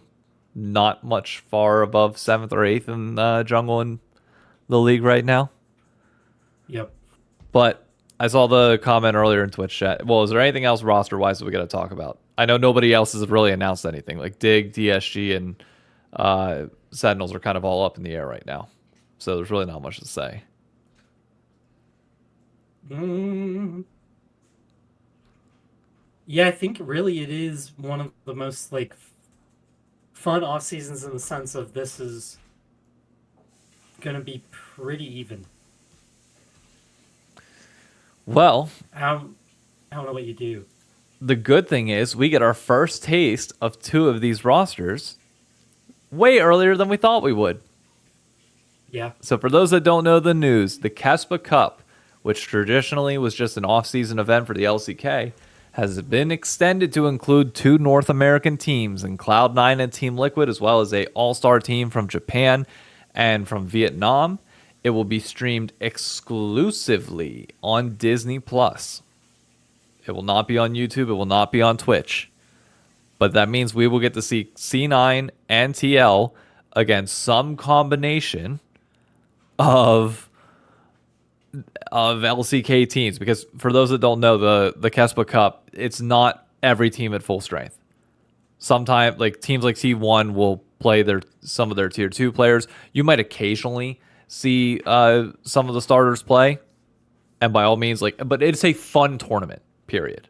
not much far above 7th or 8th in jungle in the league right now. Yep. But I saw the comment earlier in Twitch chat. Well, is there anything else roster-wise that we got to talk about? I know nobody else has really announced anything. Like Dig, DSG, and Sentinels are kind of all up in the air right now. So there's really not much to say. Yeah, I think really it is one of the most like fun off seasons in the sense of this is gonna be pretty even. Well, I don't know what you do. the good thing is we get our first taste of 2 of these rosters way earlier than we thought we would. Yeah. So for those that don't know the news, the Kespa Cup, which traditionally was just an off-season event for the LCK, has been extended to include 2 North American teams in Cloud9 and Team Liquid, as well as a all-star team from Japan and from Vietnam. It will be streamed exclusively on Disney+. It will not be on YouTube. It will not be on Twitch. But that means we will get to see C9 and TL against some combination of LCK teams, because for those that don't know, the Kespa Cup, it's not every team at full strength. Sometimes like teams like T1 will play some of their tier 2 players. You might occasionally see some of the starters play, and by all means, but it's a fun tournament, period.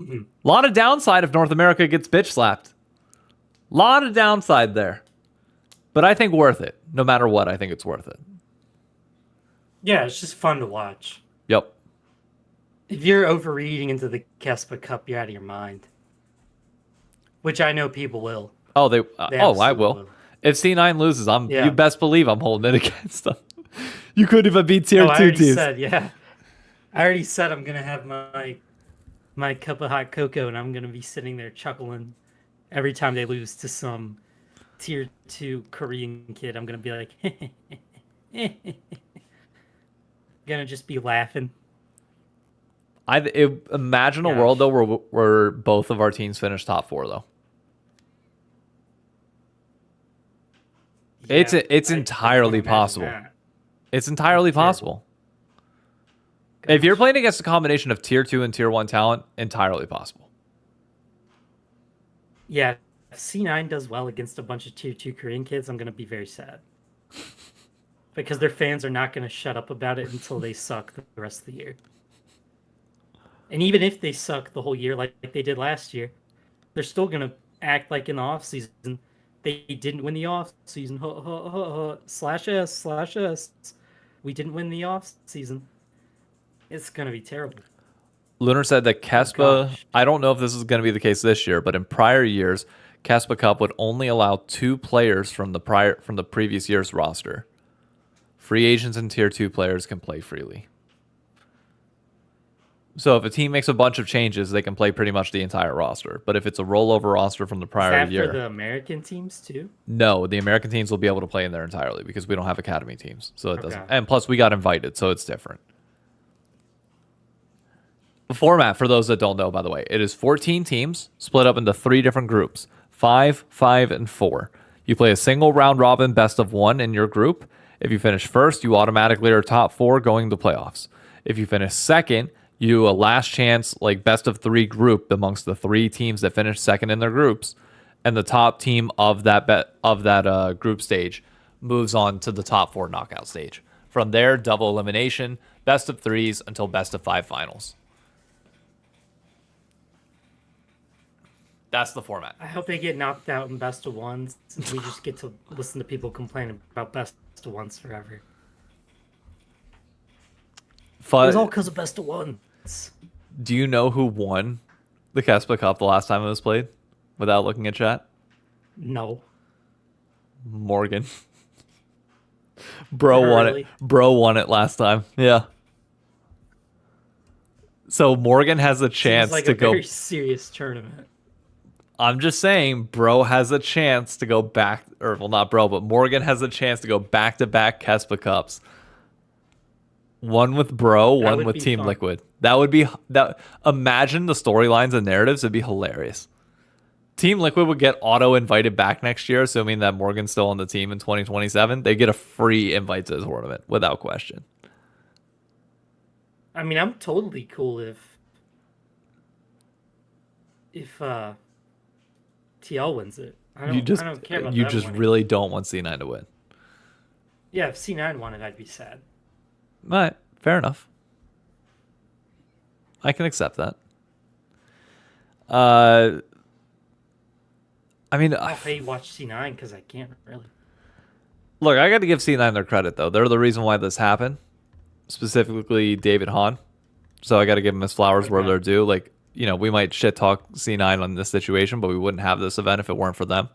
A lot of downside if North America gets bitch slapped. A lot of downside there, but I think worth it. No matter what, I think it's worth it. Yeah, it's just fun to watch. Yep. If you're overreading into the Kespa Cup, you're out of your mind. Which I know people will. Oh, I absolutely will. If C9 loses, Yeah. you best believe I'm holding it against them. You couldn't even beat tier 2 I already teams. said, yeah. I already said I'm gonna have my cup of hot cocoa, and I'm gonna be sitting there chuckling every time they lose to some tier 2 Korean kid. I'm gonna be like, gonna just be laughing. Imagine a world though where both of our teams finish top 4 though. Yeah, it's I entirely can't imagine possible. that. It's entirely Terrible. possible. If you're Gosh. playing against a combination of tier 2 and tier 1 talent, entirely possible. Yeah, if C9 does well against a bunch of tier 2 Korean kids, I'm gonna be very sad. Because their fans are not gonna shut up about it until they suck the rest of the year. And even if they suck the whole year like they did last year, they're still gonna act like in the off season they didn't win the off season. /S. We didn't win the off season. It's gonna be terrible. Lunar said that Kespa, gosh. I don't know if this is going to be the case this year, but in prior years, Kespa Cup would only allow 2 players from the previous year's roster. Free agents and tier 2 players can play freely. So if a team makes a bunch of changes, they can play pretty much the entire roster. But if it's a rollover roster from the prior Is that year, for the American teams too? no, the American teams will be able to play in there entirely because we don't have academy teams. So it doesn't. Okay. And plus, we got invited, so it's different. The format, for those that don't know, by the way, it is 14 teams split up into 3 different groups: 5, 5, and 4. You play a single round robin best of 1 in your group. If you finish first, you automatically are top 4 going to playoffs. If you finish second, you do a last chance, like best of 3 group amongst the 3 teams that finish second in their groups, and the top team of that group stage moves on to the top 4 knockout stage. From there, double elimination, best of 3s until best of 5 finals. That's the format. I hope they get knocked out in best of ones, and we just get to listen to people complain about best of ones forever. It was all because of best of ones. Do you know who won the Kespa Cup the last time it was played? Without looking at chat? No. Morgan. Bro won Really? it. Bro won it last time. Yeah. So Morgan has a chance Seems like to a go. very serious tournament. I'm just saying, Bro has a chance to go back, or well, not Bro, but Morgan has a chance to go back-to-back Kespa Cups. One with Bro, That one would with be Team fun. Liquid. That would be that. Imagine the storylines and narratives. It'd be hilarious. Team Liquid would get auto invited back next year, assuming that Morgan's still on the team in 2027. They get a free invite to the tournament without question. I mean, I'm totally cool if TL wins it. I don't care about You them just winning. really don't want C9 to win. Yeah, if C9 won it, I'd be sad. All right, fair enough. I can accept that. I mean, I'll pay watch C9 because I can't really. look, I got to give C9 their credit though. They're the reason why this happened. Specifically, David Hahn. So I got to give him his flowers where Okay. they're due. Like, you know, we might shit talk C9 on this situation, but we wouldn't have this event if it weren't for them.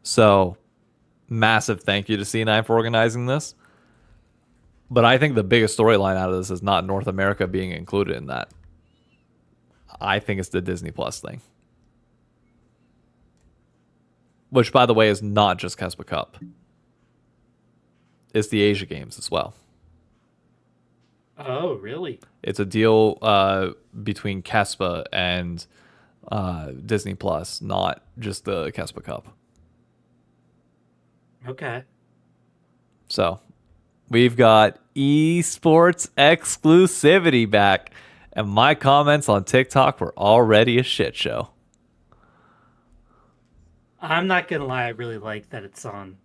So, massive thank you to C9 for organizing this. But I think the biggest storyline out of this is not North America being included in that. I think it's the Disney Plus thing. Which, by the way, is not just Kespa Cup. It's the Asia Games as well. Oh, really? It's a deal between Kespa and Disney Plus, not just the Kespa Cup. Okay. So we've got esports exclusivity back, and my comments on TikTok were already a shit show. I'm not gonna lie, I really like that it's on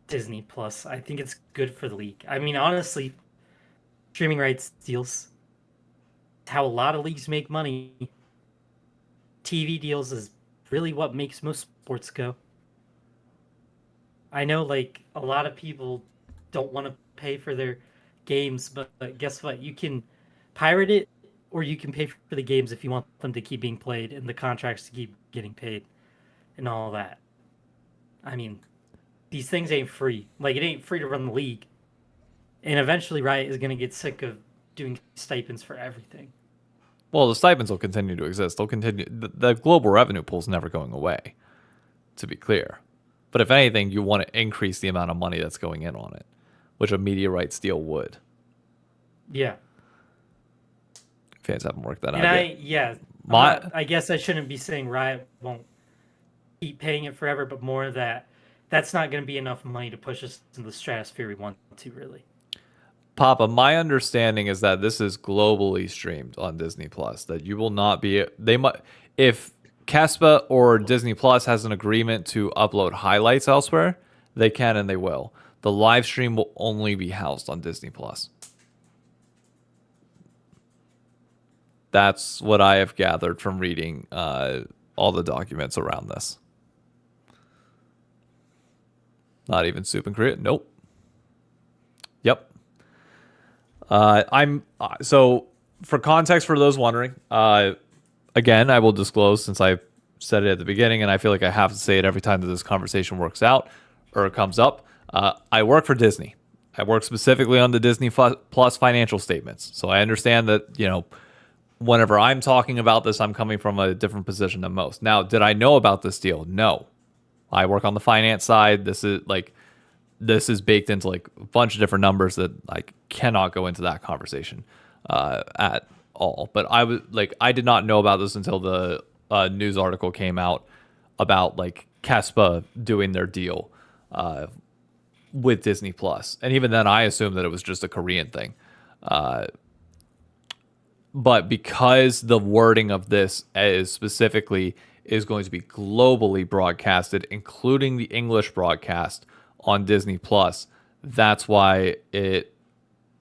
Disney Plus. I think it's good for the league. I mean, honestly, streaming rights deals, it's how a lot of leagues make money. TV deals is really what makes most sports go. I know, like, a lot of people don't want to pay for their games, but guess what? You can pirate it, or you can pay for the games if you want them to keep being played and the contracts to keep getting paid and all that. I mean, these things ain't free. Like, it ain't free to run the league. And eventually Riot is going to get sick of doing stipends for everything. Well, the stipends will continue to exist. They'll continue. The global revenue pool is never going away, to be clear. But if anything, you want to increase the amount of money that's going in on it, which a media rights deal would. Yeah. Fans haven't worked that And out yet. I guess I shouldn't be saying Riot won't keep paying it forever, but more that that's not going to be enough money to push us into the stratosphere we want to, really. Papa, my understanding is that this is globally streamed on Disney Plus. That you will not be. They might, if Kespa or Disney Plus has an agreement to upload highlights elsewhere, they can and they will. The live stream will only be housed on Disney Plus. That's what I have gathered from reading all the documents around this. Not even Soup and Korea. Nope. Yep. So for context for those wondering, again, I will disclose since I said it at the beginning, and I feel like I have to say it every time that this conversation works out or comes up. I work for Disney. I work specifically on the Disney Plus financial statements. So I understand that, you know, whenever I'm talking about this, I'm coming from a different position than most. Now, did I know about this deal? No. I work on the finance side. This is baked into like a bunch of different numbers that I cannot go into that conversation at all. But I did not know about this until the news article came out about like Kespa doing their deal with Disney Plus, and even then, I assumed that it was just a Korean thing. But because the wording of this is specifically is going to be globally broadcasted, including the English broadcast on Disney Plus, that's why it,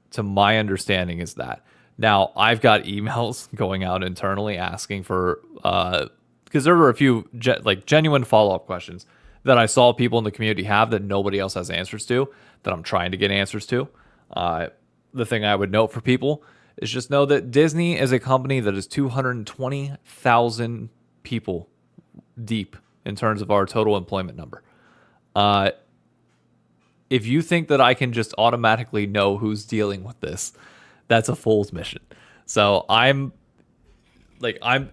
to my understanding, is that. Now, I've got emails going out internally asking for, because there were a few genuine follow-up questions that I saw people in the community have that nobody else has answers to, that I'm trying to get answers to. The thing I would note for people is just know that Disney is a company that is 220,000 people deep in terms of our total employment number. If you think that I can just automatically know who's dealing with this, that's a fool's mission. So I'm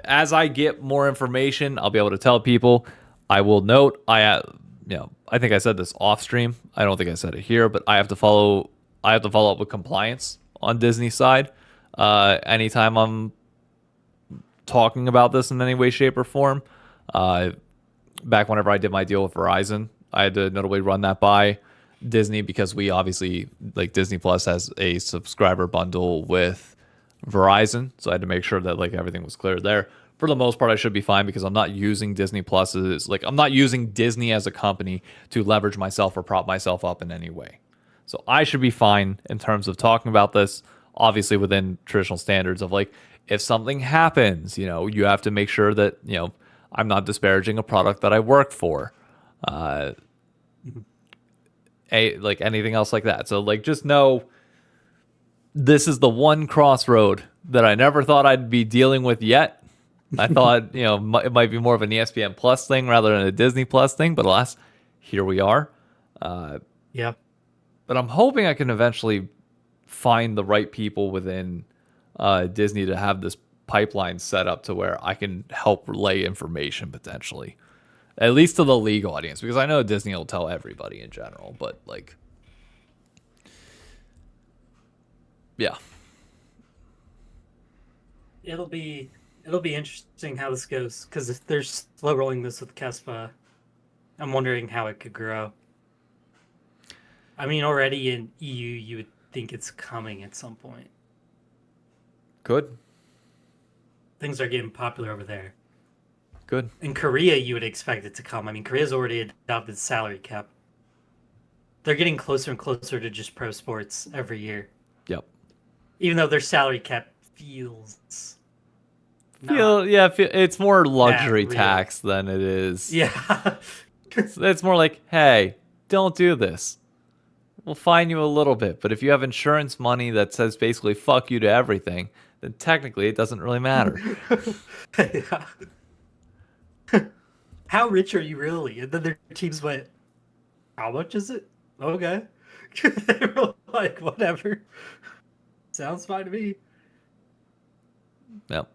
as I get more information, I'll be able to tell people. I will note I think I said this off stream. I don't think I said it here, but I have to follow up with compliance on Disney's side. Anytime I'm talking about this in any way, shape, or form. Back whenever I did my deal with Verizon, I had to notably run that by Disney because we obviously, like, Disney Plus has a subscriber bundle with Verizon, so I had to make sure that like everything was clear there. For the most part, I should be fine because I'm not using Disney Plus as I'm not using Disney as a company to leverage myself or prop myself up in any way. So I should be fine in terms of talking about this, obviously within traditional standards of like, if something happens, you have to make sure that, I'm not disparaging a product that I work for. Like anything else like that. So like, just know this is the one crossroad that I never thought I'd be dealing with yet. I thought, it might be more of an ESPN Plus thing rather than a Disney Plus thing, but alas, here we are. Yeah. But I'm hoping I can eventually find the right people within Disney to have this pipeline set up to where I can help relay information potentially, at least to the league audience, because I know Disney will tell everybody in general, but like, yeah. It'll be interesting how this goes, because if they're slow rolling this with Kespa, I'm wondering how it could grow. I mean, already in EU, you would think it's coming at some point. Good. Things are getting popular over there. Good. In Korea, you would expect it to come. I mean, Korea's already adopted salary cap. They're getting closer and closer to just pro sports every year. Yep. Even though their salary cap feels... it's more luxury tax than it is. Yeah. It's more like, hey, don't do this. We'll fine you a little bit. But if you have insurance money that says basically fuck you to everything, then technically it doesn't really matter. How rich are you really? And then their teams went, how much is it? Okay. They were like, whatever. Sounds fine to me. Yep.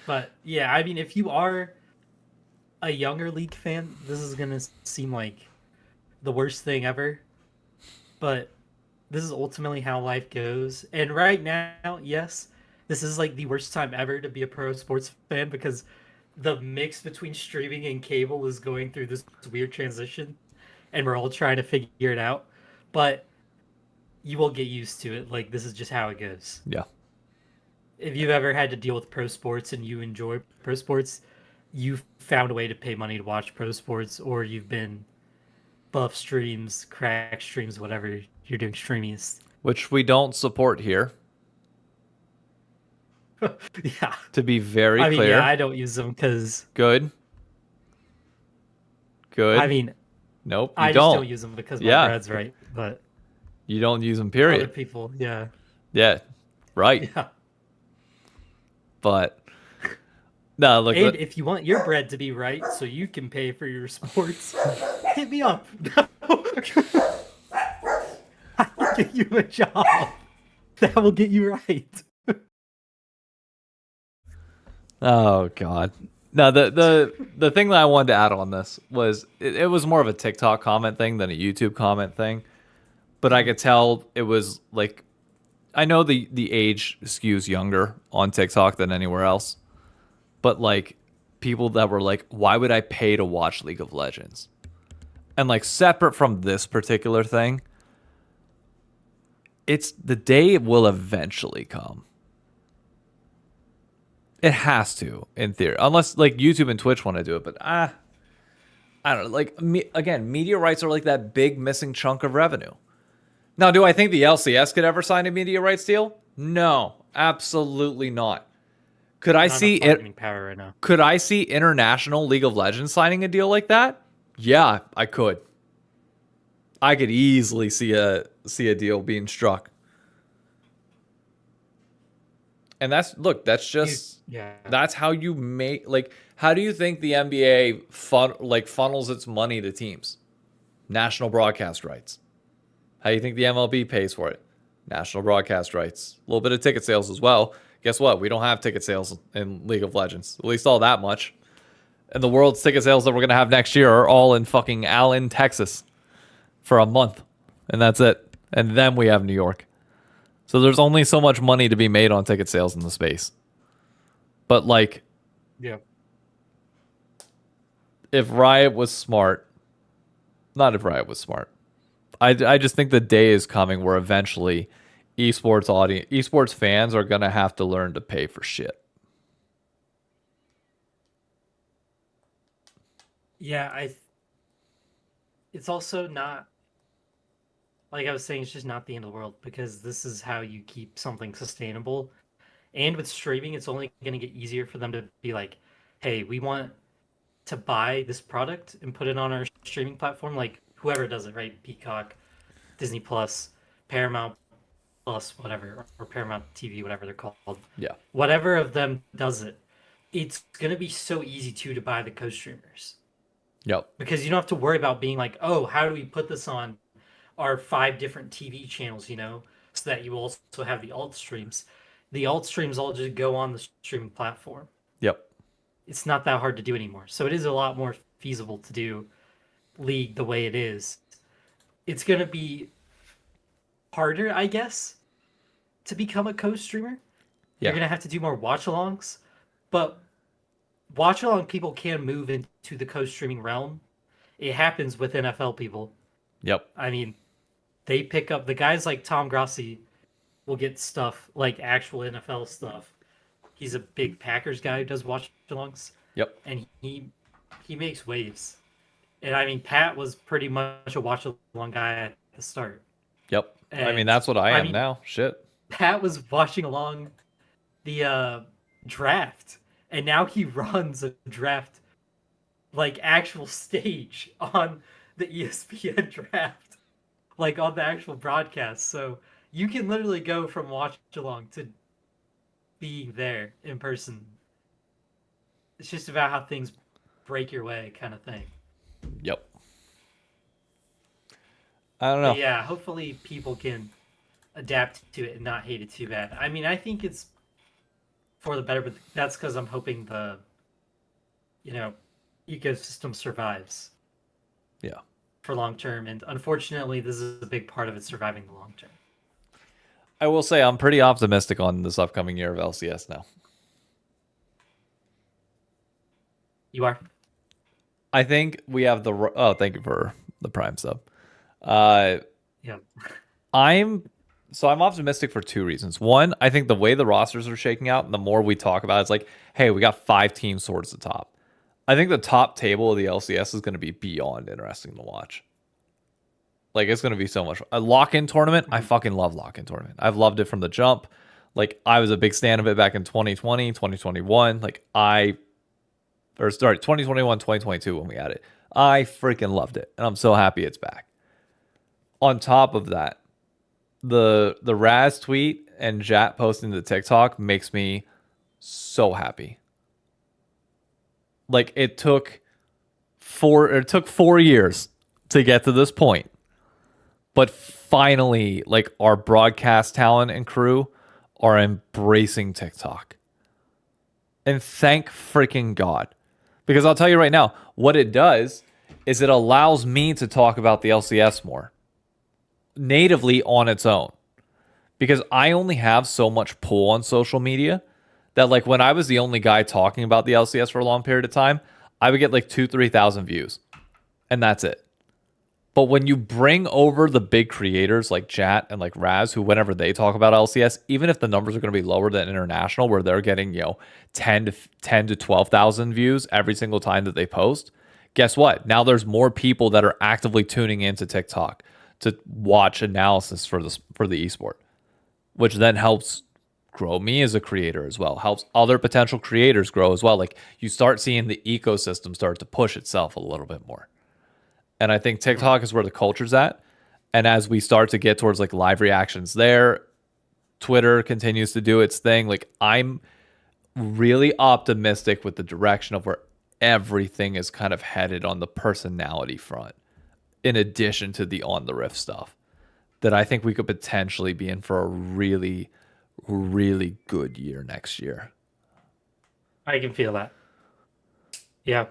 But yeah, I mean, if you are a younger league fan, this is going to seem like the worst thing ever. But this is ultimately how life goes. And right now, yes, this is like the worst time ever to be a pro sports fan because the mix between streaming and cable is going through this weird transition and we're all trying to figure it out. But you will get used to it. Like, this is just how it goes. Yeah. If you've ever had to deal with pro sports and you enjoy pro sports, you've found a way to pay money to watch pro sports, or you've been buff streams, crack streams, whatever you're doing streamiest. Which we don't support here. Yeah. To be very clear. Yeah, I don't use them because... Good. I mean... Nope, I just don't use them because my bread's right, but... You don't use them, period. Other people, yeah. Yeah, right. Yeah. But... No, look... And if you want your bread to be right so you can pay for your sports, hit me up. I will get you a job. That will get you right. Oh God. No, the thing that I wanted to add on this was it was more of a TikTok comment thing than a YouTube comment thing. But I could tell it was like, I know the age skews younger on TikTok than anywhere else. But like people that were like, why would I pay to watch League of Legends? And like separate from this particular thing, it's the day will eventually come. It has to, in theory, unless like YouTube and Twitch want to do it. But I don't know. Like again, media rights are like that big missing chunk of revenue. Now, do I think the LCS could ever sign a media rights deal? No, absolutely not. Could I Not see enough it? bargaining power right now. Could I see International League of Legends signing a deal like that? Yeah, I could. I could easily see a deal being struck. And that's just Yeah. that's how you make, like, how do you think the NBA funnels its money to teams? National broadcast rights. How do you think the MLB pays for it? National broadcast rights. A little bit of ticket sales as well. Guess what? We don't have ticket sales in League of Legends. At least all that much. And the world's ticket sales that we're going to have next year are all in fucking Allen, Texas for a month. And that's it. And then we have New York. So there's only so much money to be made on ticket sales in the space. But, like, Yeah. if Riot was smart, not if Riot was smart, I just think the day is coming where eventually esports fans are going to have to learn to pay for shit. Yeah, it's also not, like I was saying, it's just not the end of the world, because this is how you keep something sustainable. And with streaming, it's only going to get easier for them to be like, hey, we want to buy this product and put it on our streaming platform, like whoever does it, right? Peacock, Disney Plus, Paramount Plus, whatever, or Paramount TV, whatever they're called. Yeah. Whatever of them does it, it's going to be so easy to buy the co-streamers. Yep. Because you don't have to worry about being like, oh, how do we put this on our 5 different TV channels, so that you also have the alt streams. The alt streams all just go on the streaming platform. Yep. It's not that hard to do anymore. So it is a lot more feasible to do League the way it is. It's going to be harder, I guess, to become a co-streamer. Yeah. You're going to have to do more watch-alongs. But watch-along people can move into the co-streaming realm. It happens with NFL people. Yep. I mean, they pick up the guys like Tom Grossi will get stuff like actual NFL stuff. He's a big Packers guy who does watch-alongs. Yep. And he makes waves. And I mean, Pat was pretty much a watch-along guy at the start. Yep. I mean, And, that's what I am mean, now. Shit. Pat was watching along the draft, and now he runs a draft, like, actual stage on the ESPN draft, like on the actual broadcast. So you can literally go from watch along to being there in person. It's just about how things break your way, kind of thing. Yep. I don't know. But yeah, hopefully people can adapt to it and not hate it too bad. I mean, I think it's for the better, but that's because I'm hoping the, ecosystem survives. Yeah. For long term, and unfortunately, this is a big part of it surviving the long term. I will say I'm pretty optimistic on this upcoming year of LCS now. You are? I think we have the... Oh, thank you for the Prime sub. Yeah. I'm optimistic for 2 reasons. One, I think the way the rosters are shaking out, and the more we talk about it, it's like, hey, we got 5 teams towards the top. I think the top table of the LCS is going to be beyond interesting to watch. Like, it's going to be so much. A lock-in tournament, I fucking love lock-in tournament. I've loved it from the jump. Like, I was a big fan of it back in 2020, 2021. 2021, 2022 when we had it. I freaking loved it. And I'm so happy it's back. On top of that, the Raz tweet and Jat posting the TikTok makes me so happy. Like, it took 4 years to get to this point. But finally, like, our broadcast talent and crew are embracing TikTok. And thank freaking God. Because I'll tell you right now, what it does is it allows me to talk about the LCS more. Natively on its own. Because I only have so much pull on social media that, like, when I was the only guy talking about the LCS for a long period of time, I would get like 2,000-3,000 views. And that's it. But when you bring over the big creators like Jat and like Raz, who whenever they talk about LCS, even if the numbers are going to be lower than international, where they're getting, 10 to 12,000 views every single time that they post, guess what? Now there's more people that are actively tuning into TikTok. to watch analysis for the esport, which then helps grow me as a creator as well, helps other potential creators grow as well. Like you start seeing the ecosystem start to push itself a little bit more. And I think TikTok is where the culture's at. And as we start to get towards like live reactions there, Twitter continues to do its thing. Like I'm really optimistic with the direction of where everything is kind of headed on the personality front, in addition to the on the riff stuff, that I think we could potentially be in for a really, really good year next year. I can feel that. Yeah.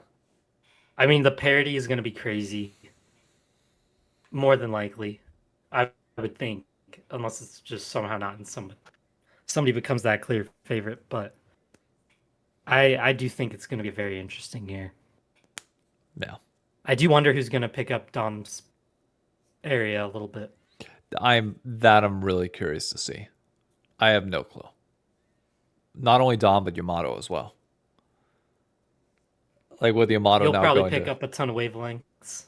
I mean, the parody is going to be crazy. More than likely. I would think. Unless it's just somehow not in somebody becomes that clear favorite. But I do think it's going to be a very interesting year. Yeah. I do wonder who's going to pick up Dom's area a little bit. I'm really curious to see. I have no clue. Not only Dom, but Yamato as well. Like with Yamato You'll now probably going pick to... up a ton of wavelengths.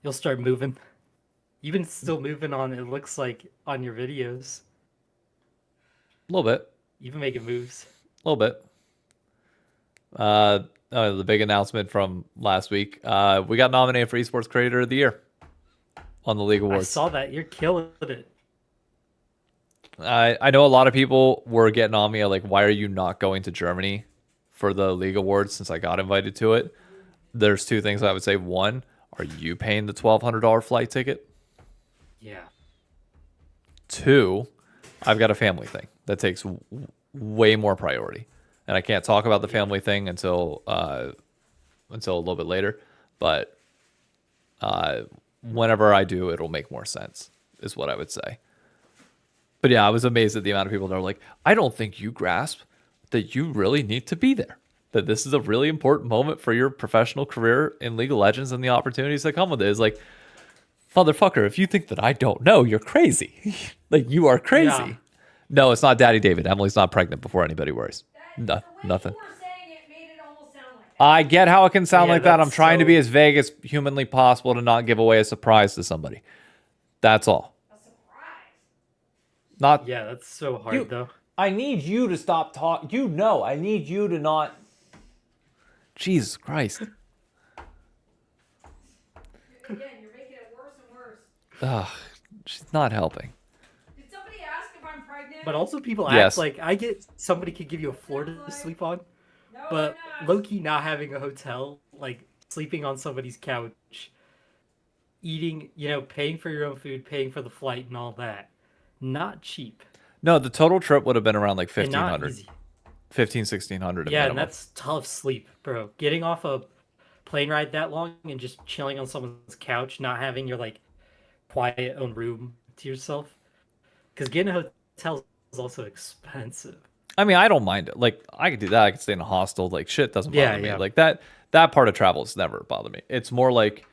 You'll start moving. You've been still moving on, it looks like, on your videos. A little bit. You've been making moves. A little bit. The big announcement from last week. We got nominated for Esports Creator of the Year on the League Awards. I saw that. You're killing it. I know a lot of people were getting on me like, why are you not going to Germany for the League Awards since I got invited to it? There's two things I would say. One, are you paying the $1,200 flight ticket? Yeah. Two, I've got a family thing that takes way more priority. And I can't talk about the family thing until a little bit later. But whenever I do, it'll make more sense, is what I would say. But yeah, I was amazed at the amount of people that are like, I don't think you grasp that you really need to be there. That this is a really important moment for your professional career in League of Legends and the opportunities that come with it. It's like, motherfucker, if you think that I don't know, you're crazy. Like, you are crazy. Yeah. No, it's not Daddy David. Emily's not pregnant before anybody worries. No, nothing. I get how it can sound Yeah, like that. I'm that's trying to be so- as vague as humanly possible to not give away a surprise to somebody. That's all. Not. Yeah, that's so hard, though. I need you to stop talking. You know, I need you to not. Jesus Christ. Again, you're making it worse and worse. Ugh, she's not helping. Did somebody ask if I'm pregnant? But also people Yes. act like I get somebody could give you a floor to sleep on, No, but I'm not. low-key not having a hotel, like sleeping on somebody's couch, eating, paying for your own food, paying for the flight and all that. Not cheap. No, the total trip would have been around like And not 1,500. easy. 1,600 at Yeah, minimum. and that's tough sleep, bro. Getting off a plane ride that long and just chilling on someone's couch, not having your like quiet own room to yourself. Because getting a hotel is also expensive. I mean, I don't mind it. Like, I could do that. I could stay in a hostel. Like, shit doesn't bother Yeah, me. yeah. Like, that part of travel has never bothered me. It's more like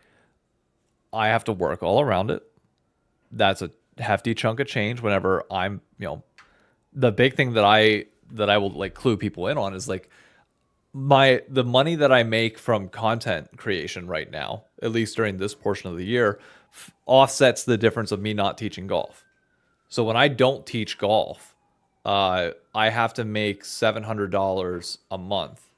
I have to work all around it. That's a hefty chunk of change whenever I'm, the big thing that I will like clue people in on is like the money that I make from content creation right now, at least during this portion of the year, offsets the difference of me not teaching golf. So when I don't teach golf, I have to make $700 a month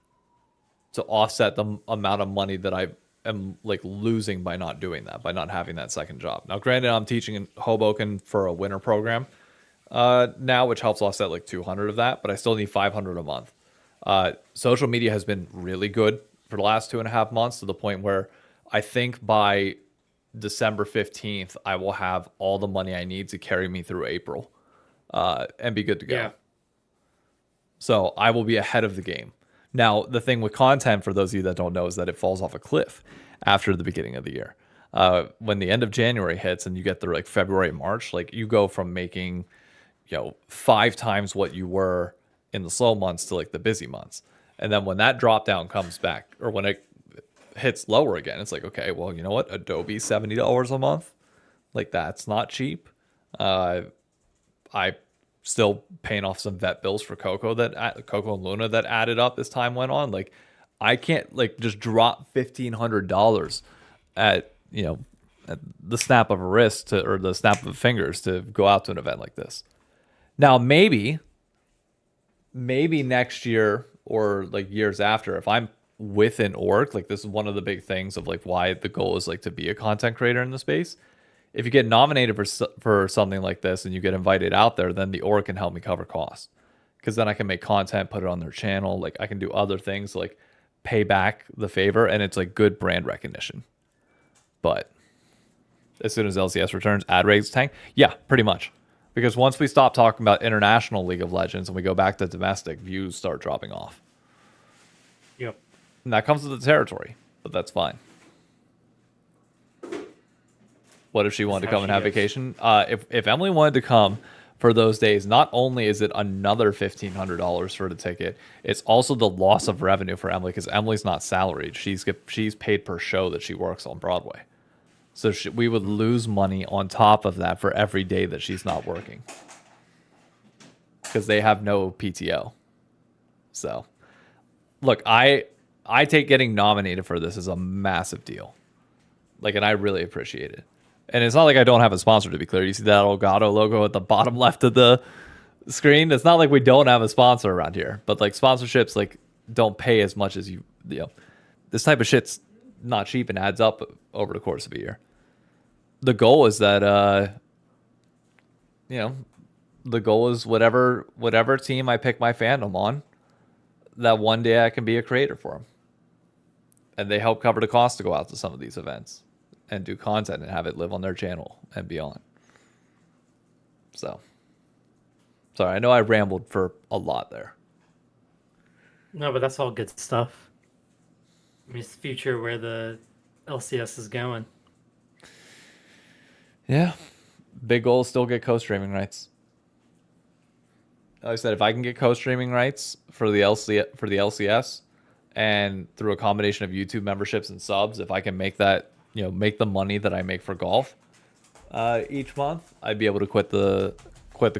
to offset the amount of money that I am like losing by not doing that, by not having that second job. Now, granted, I'm teaching in Hoboken for a winter program now, which helps offset like 200 of that, but I still need 500 a month. Social media has been really good for the last 2.5 months, to the point where I think by December 15th, I will have all the money I need to carry me through April and be good to go. Yeah. So I will be ahead of the game. Now, the thing with content, for those of you that don't know, is that it falls off a cliff after the beginning of the year. When the end of January hits and you get through like February, March, like you go from making, 5 times what you were in the slow months to like the busy months. And then when that drop down comes back, or when it hits lower again, it's like, okay, well, you know what? Adobe, $70 a month. Like, that's not cheap. I still paying off some vet bills for Coco and Luna that added up as time went on. Like, I can't like just drop $1,500 at the snap of a wrist or the snap of fingers to go out to an event like this. Now, maybe next year or like years after, if I'm with an org, like this is one of the big things of like why the goal is like to be a content creator in the space. If you get nominated for something like this and you get invited out there, then the org can help me cover costs, because then I can make content, put it on their channel. Like I can do other things like pay back the favor, and it's like good brand recognition. But as soon as LCS returns, ad rates tank. Yeah, pretty much. Because once we stop talking about international League of Legends and we go back to domestic, views start dropping off. Yep. And that comes with the territory, but that's fine. What if she wanted to come and have vacation? If Emily wanted to come for those days, not only is it another $1,500 for the ticket, it's also the loss of revenue for Emily, because Emily's not salaried. She's paid per show that she works on Broadway. So we would lose money on top of that for every day that she's not working, because they have no PTO. So, look, I take getting nominated for this as a massive deal. Like, and I really appreciate it. And it's not like I don't have a sponsor, to be clear. You see that Elgato logo at the bottom left of the screen? It's not like we don't have a sponsor around here. But, like, sponsorships, like, don't pay as much as you know. This type of shit's not cheap and adds up over the course of a year. The goal is that, the goal is whatever team I pick my fandom on, that one day I can be a creator for them. And they help cover the cost to go out to some of these events and do content and have it live on their channel and beyond. So, sorry, I know I rambled for a lot there. No, but that's all good stuff. I mean, it's the future where the LCS is going. Yeah. Big goal is still get co-streaming rights. Like I said, if I can get co-streaming rights for the LCS, and through a combination of YouTube memberships and subs, if I can make that, make the money that I make for golf each month, I'd be able to quit the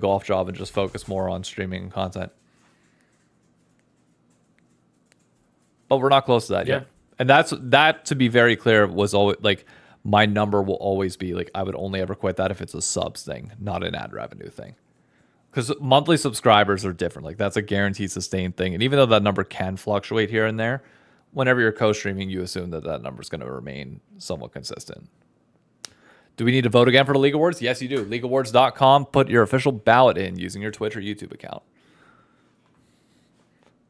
golf job and just focus more on streaming and content. But we're not close to that yet. And that, to be very clear, was always like my number will always be like I would only ever quit that if it's a subs thing, not an ad revenue thing. Because monthly subscribers are different. Like that's a guaranteed sustained thing. And even though that number can fluctuate here and there, whenever you're co-streaming, you assume that number is going to remain somewhat consistent. Do we need to vote again for the League Awards? Yes, you do. LeagueAwards.com. Put your official ballot in using your Twitch or YouTube account.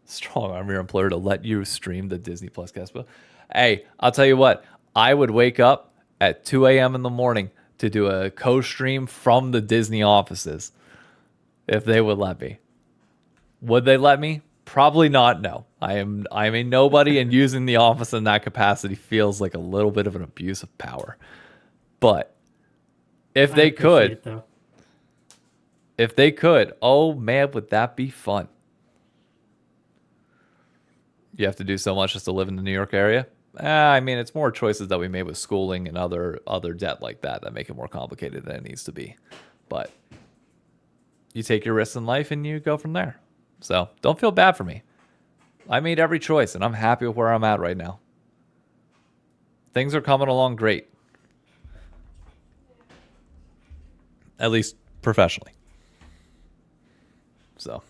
Strong arm your employer to let you stream the Disney Plus guest. Hey, I'll tell you what. I would wake up at 2 a.m. in the morning to do a co-stream from the Disney offices if they would let me. Would they let me? Probably not, no. I'm a nobody, and using the office in that capacity feels like a little bit of an abuse of power. But if they could, oh man, would that be fun? You have to do so much just to live in the New York area? I mean, it's more choices that we made with schooling and other debt like that make it more complicated than it needs to be. But you take your risks in life and you go from there. So don't feel bad for me. I made every choice and I'm happy with where I'm at right now. Things are coming along great. At least professionally. So.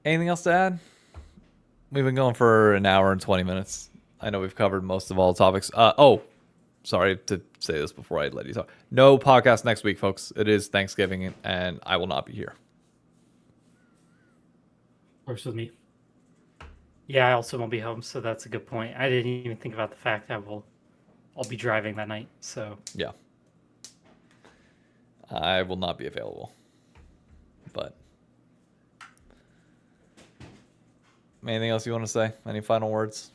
Anything else to add? We've been going for an hour and 20 minutes. I know we've covered most of all topics. Sorry to say this before I let you talk. No podcast next week, folks. It is Thanksgiving, and I will not be here. Works with me. Yeah, I also won't be home, so that's a good point. I didn't even think about the fact that I'll be driving that night. So yeah, I will not be available. But anything else you want to say? Any final words?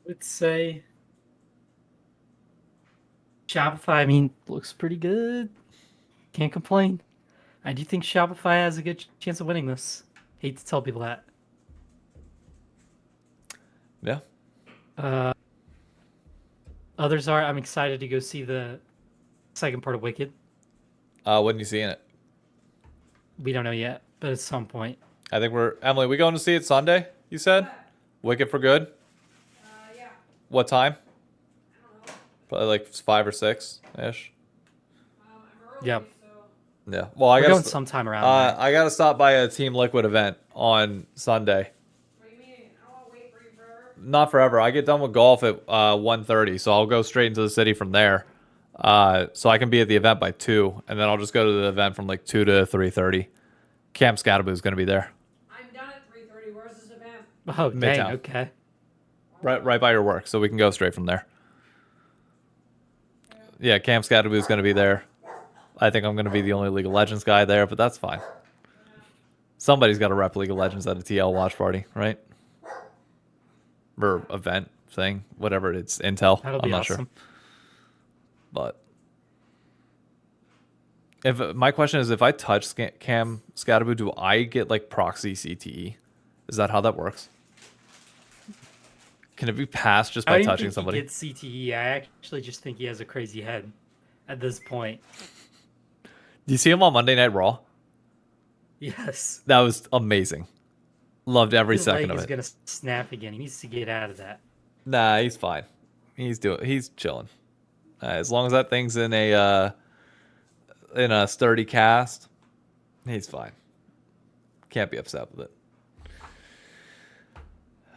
Would say Shopify, I mean, looks pretty good. Can't complain. I do think Shopify has a good chance of winning this. Hate to tell people that. Yeah. Others are. I'm excited to go see the second part of Wicked. When are you seeing it? We don't know yet. but at some point. I think we're Emily. We going to see it Sunday? You said Wicked for Good. Yeah. What time? I don't know. Probably like 5 or 6 ish. I'm early, Yep. so Yeah. Well, I We're got going sometime around there. I gotta stop by a Team Liquid event on Sunday. what do you mean? I don't want to wait for you forever. Not forever. I get done with golf at 1:30, so I'll go straight into the city from there. So I can be at the event by 2, and then I'll just go to the event from like 2 to 3:30. Cam Scattaboo is gonna be there, I'm done at 3:30. Where's this event? Oh, dang, Midtown. okay. right by your work, so we can go straight from there. Yeah, Cam Scattaboo is gonna be there. I think I'm gonna be the only League of Legends guy there, but that's fine. Somebody's got to rep League of Legends at a TL watch party, right? Or event thing, whatever it's Intel. That'll I'm be not awesome. sure. But if my question is, if I touch Cam Scattaboo, do I get like proxy CTE? Is that how that works? Can it be passed just I by don't even touching think somebody? he gets CTE. I actually just think he has a crazy head at this point. Do you see him on Monday Night Raw? Yes. That was amazing. Loved every His second leg of is it. gonna snap again. He needs to get out of that. Nah, he's fine. He's chilling. As long as that thing's in a sturdy cast, he's fine. Can't be upset with it.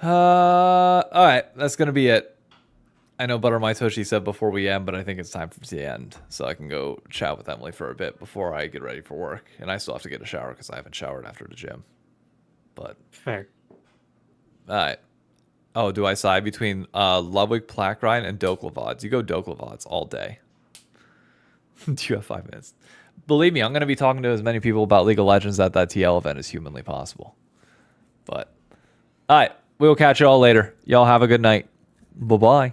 All right, that's gonna be it. I know Butter My Tushy said before we end, but I think it's time for the end, so I can go chat with Emily for a bit before I get ready for work, and I still have to get a shower because I haven't showered after the gym. But Fair. all right. Oh, do I side between Ludwig Plakrine and Doklevods? You go Doklevods all day. Do you have 5 minutes? Believe me, I'm going to be talking to as many people about League of Legends at that TL event as humanly possible. But, all right. We will catch you all later. Y'all have a good night. Bye-bye.